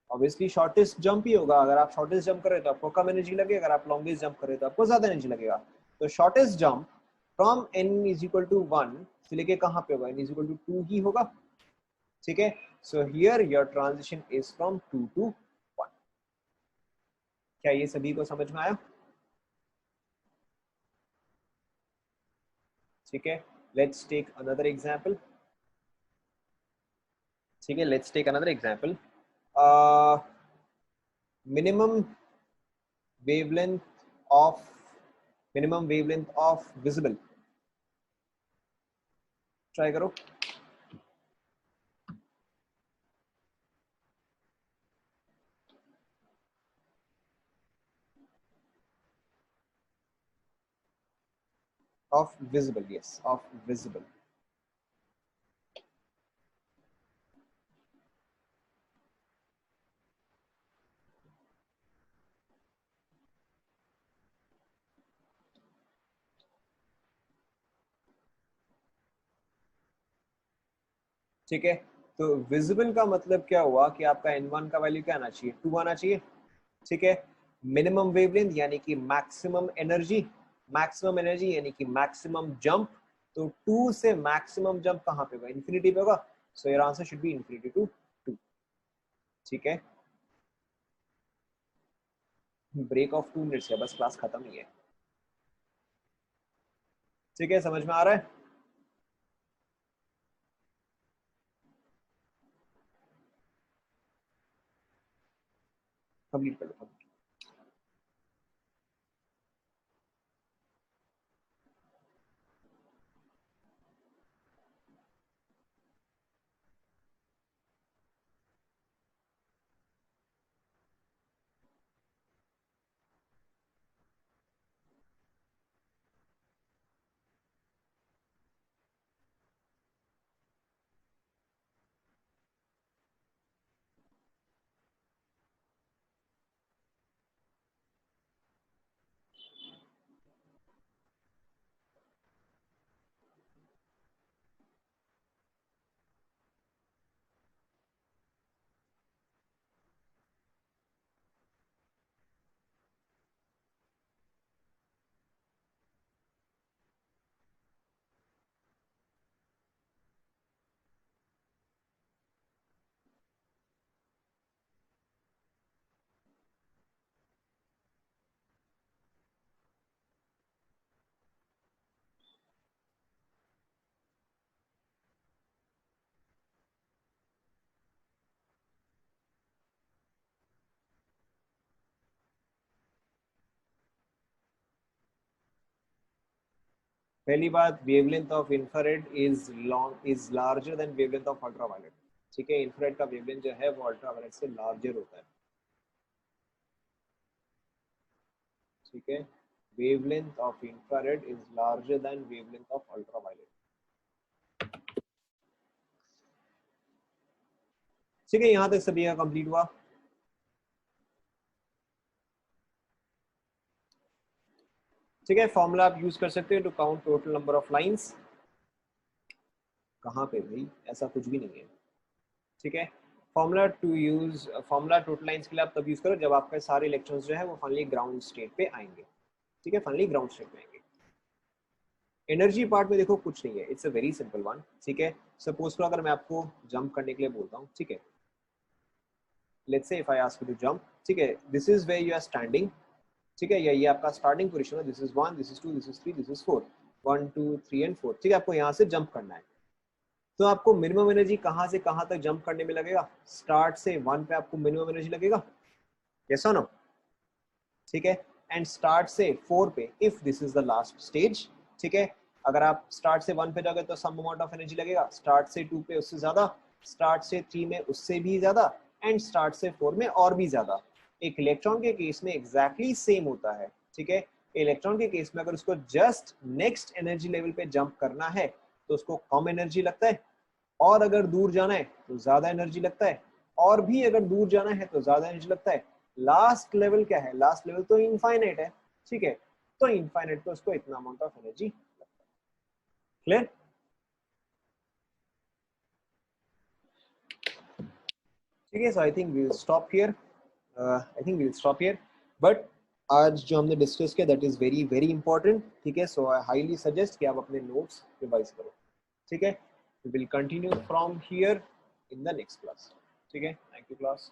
obviously shortest jump ही होगा। अगर आप शॉर्टेस्ट जंप कर रहे हो तो आपको कम एनर्जी लगेगा, अगर आप लॉन्गेस्ट जंप कर रहे हो तो आपको ज्यादा एनर्जी लगेगा। तो shortest jump from n is equal to 1 से लेके कहां पे होगा? n इज इक्वल टू 2 ही होगा, ठीक है। So here your transition is from 2 to 1। क्या ये सभी को समझ में आया? ठीक है, लेट्स टेक अनदर एग्जांपल। ठीक है, let's take another example. Minimum wavelength of, minimum wavelength of visible, try करो। Of visible, yes of visible. ठीक है, तो विजिबल का मतलब क्या हुआ कि आपका N1 का वैल्यू क्या आना चाहिए? 2 आना चाहिए, ठीक है। मिनिमम वेवलेंथ यानी कि मैक्सिमम एनर्जी, मैक्सिमम एनर्जी यानी कि मैक्सिमम जंप। तो 2 से मैक्सिमम जंप कहां पे होगा? इन्फिनिटी पे होगा। So your answer should be infinity to 2, ठीक है। ब्रेक ऑफ 2 मिनट्स है, बस क्लास खत्म ही है। ठीक है, समझ में आ रहा है? कंप्लीट कर लो। पहली बात, wavelength of infrared is larger than wavelength of ultraviolet. ठीक है, इंफ्रारेड का वेवलेंथ जो है वो अल्ट्रावायलेट से लार्जर होता है। ठीक है, wavelength of infrared is larger than wavelength of ultraviolet. ठीक है, यहां तक सभी का कंप्लीट हुआ। ठीक है, फॉर्मूला आप यूज कर सकते हो to count total number of lines. कहाँ पे भाई, ऐसा कुछ भी नहीं है। ठीक है, फॉर्मूला टोटल लाइंस के लिए आप तब यूज करो जब आपके सारे इलेक्ट्रॉन्स जो है वो फाइनली ग्राउंड स्टेट पे आएंगे। ठीक है, फाइनली ग्राउंड स्टेट पे आएंगे। एनर्जी पार्ट में देखो कुछ नहीं है, it's a very simple one. ठीक है, सपोज तो अगर मैं आपको जंप करने के लिए बोलता हूँ, ठीक है, let's say if I ask you to jump, ठीक है, this is where you are standing. ठीक है, ये आपका स्टार्टिंग पोजीशन है, this is 1, this is 2, this is 3, this is 4, 1 2 3 and 4। ठीक है, आपको यहाँ से जंप करना है। तो आपको मिनिमम एनर्जी कहाँ से कहाँ तक जंप करने में लगेगा? स्टार्ट से 1 पे आपको मिनिमम एनर्जी लगेगा, यस और नो? ठीक है, एंड स्टार्ट से 4 पे if this is the last stage. ठीक है, अगर आप स्टार्ट से 1 पे जाओगे तो सम अमाउंट ऑफ एनर्जी लगेगा, स्टार्ट से 2 पे उससे ज्यादा, स्टार्ट से 3 में उससे भी ज्यादा, एंड स्टार्ट से 4 में और भी ज्यादा। एक इलेक्ट्रॉन के केस में एग्जैक्टली सेम होता है। ठीक है, इलेक्ट्रॉन के केस में अगर उसको जस्ट नेक्स्ट एनर्जी लेवल पे जंप करना है तो उसको कम एनर्जी लगता है, और अगर दूर जाना है तो ज्यादा एनर्जी लगता है, और भी अगर दूर जाना है तो ज्यादा एनर्जी लगता है। लास्ट लेवल क्या है? लास्ट लेवल तो इनफाइनाइट है। ठीक है, तो इनफाइनाइट तो उसको इतना अमाउंट ऑफ एनर्जी लगता है। क्लियर? ठीक है, so I think we will stop here. But आज जो हमने डिस्कस किया that is very very important. ठीक है, सो आई हाईली सजेस्ट कि आप अपने नोट्स रिवाइज करो। ठीक है, we will continue from here in the next class. ठीक है, थैंक यू क्लास।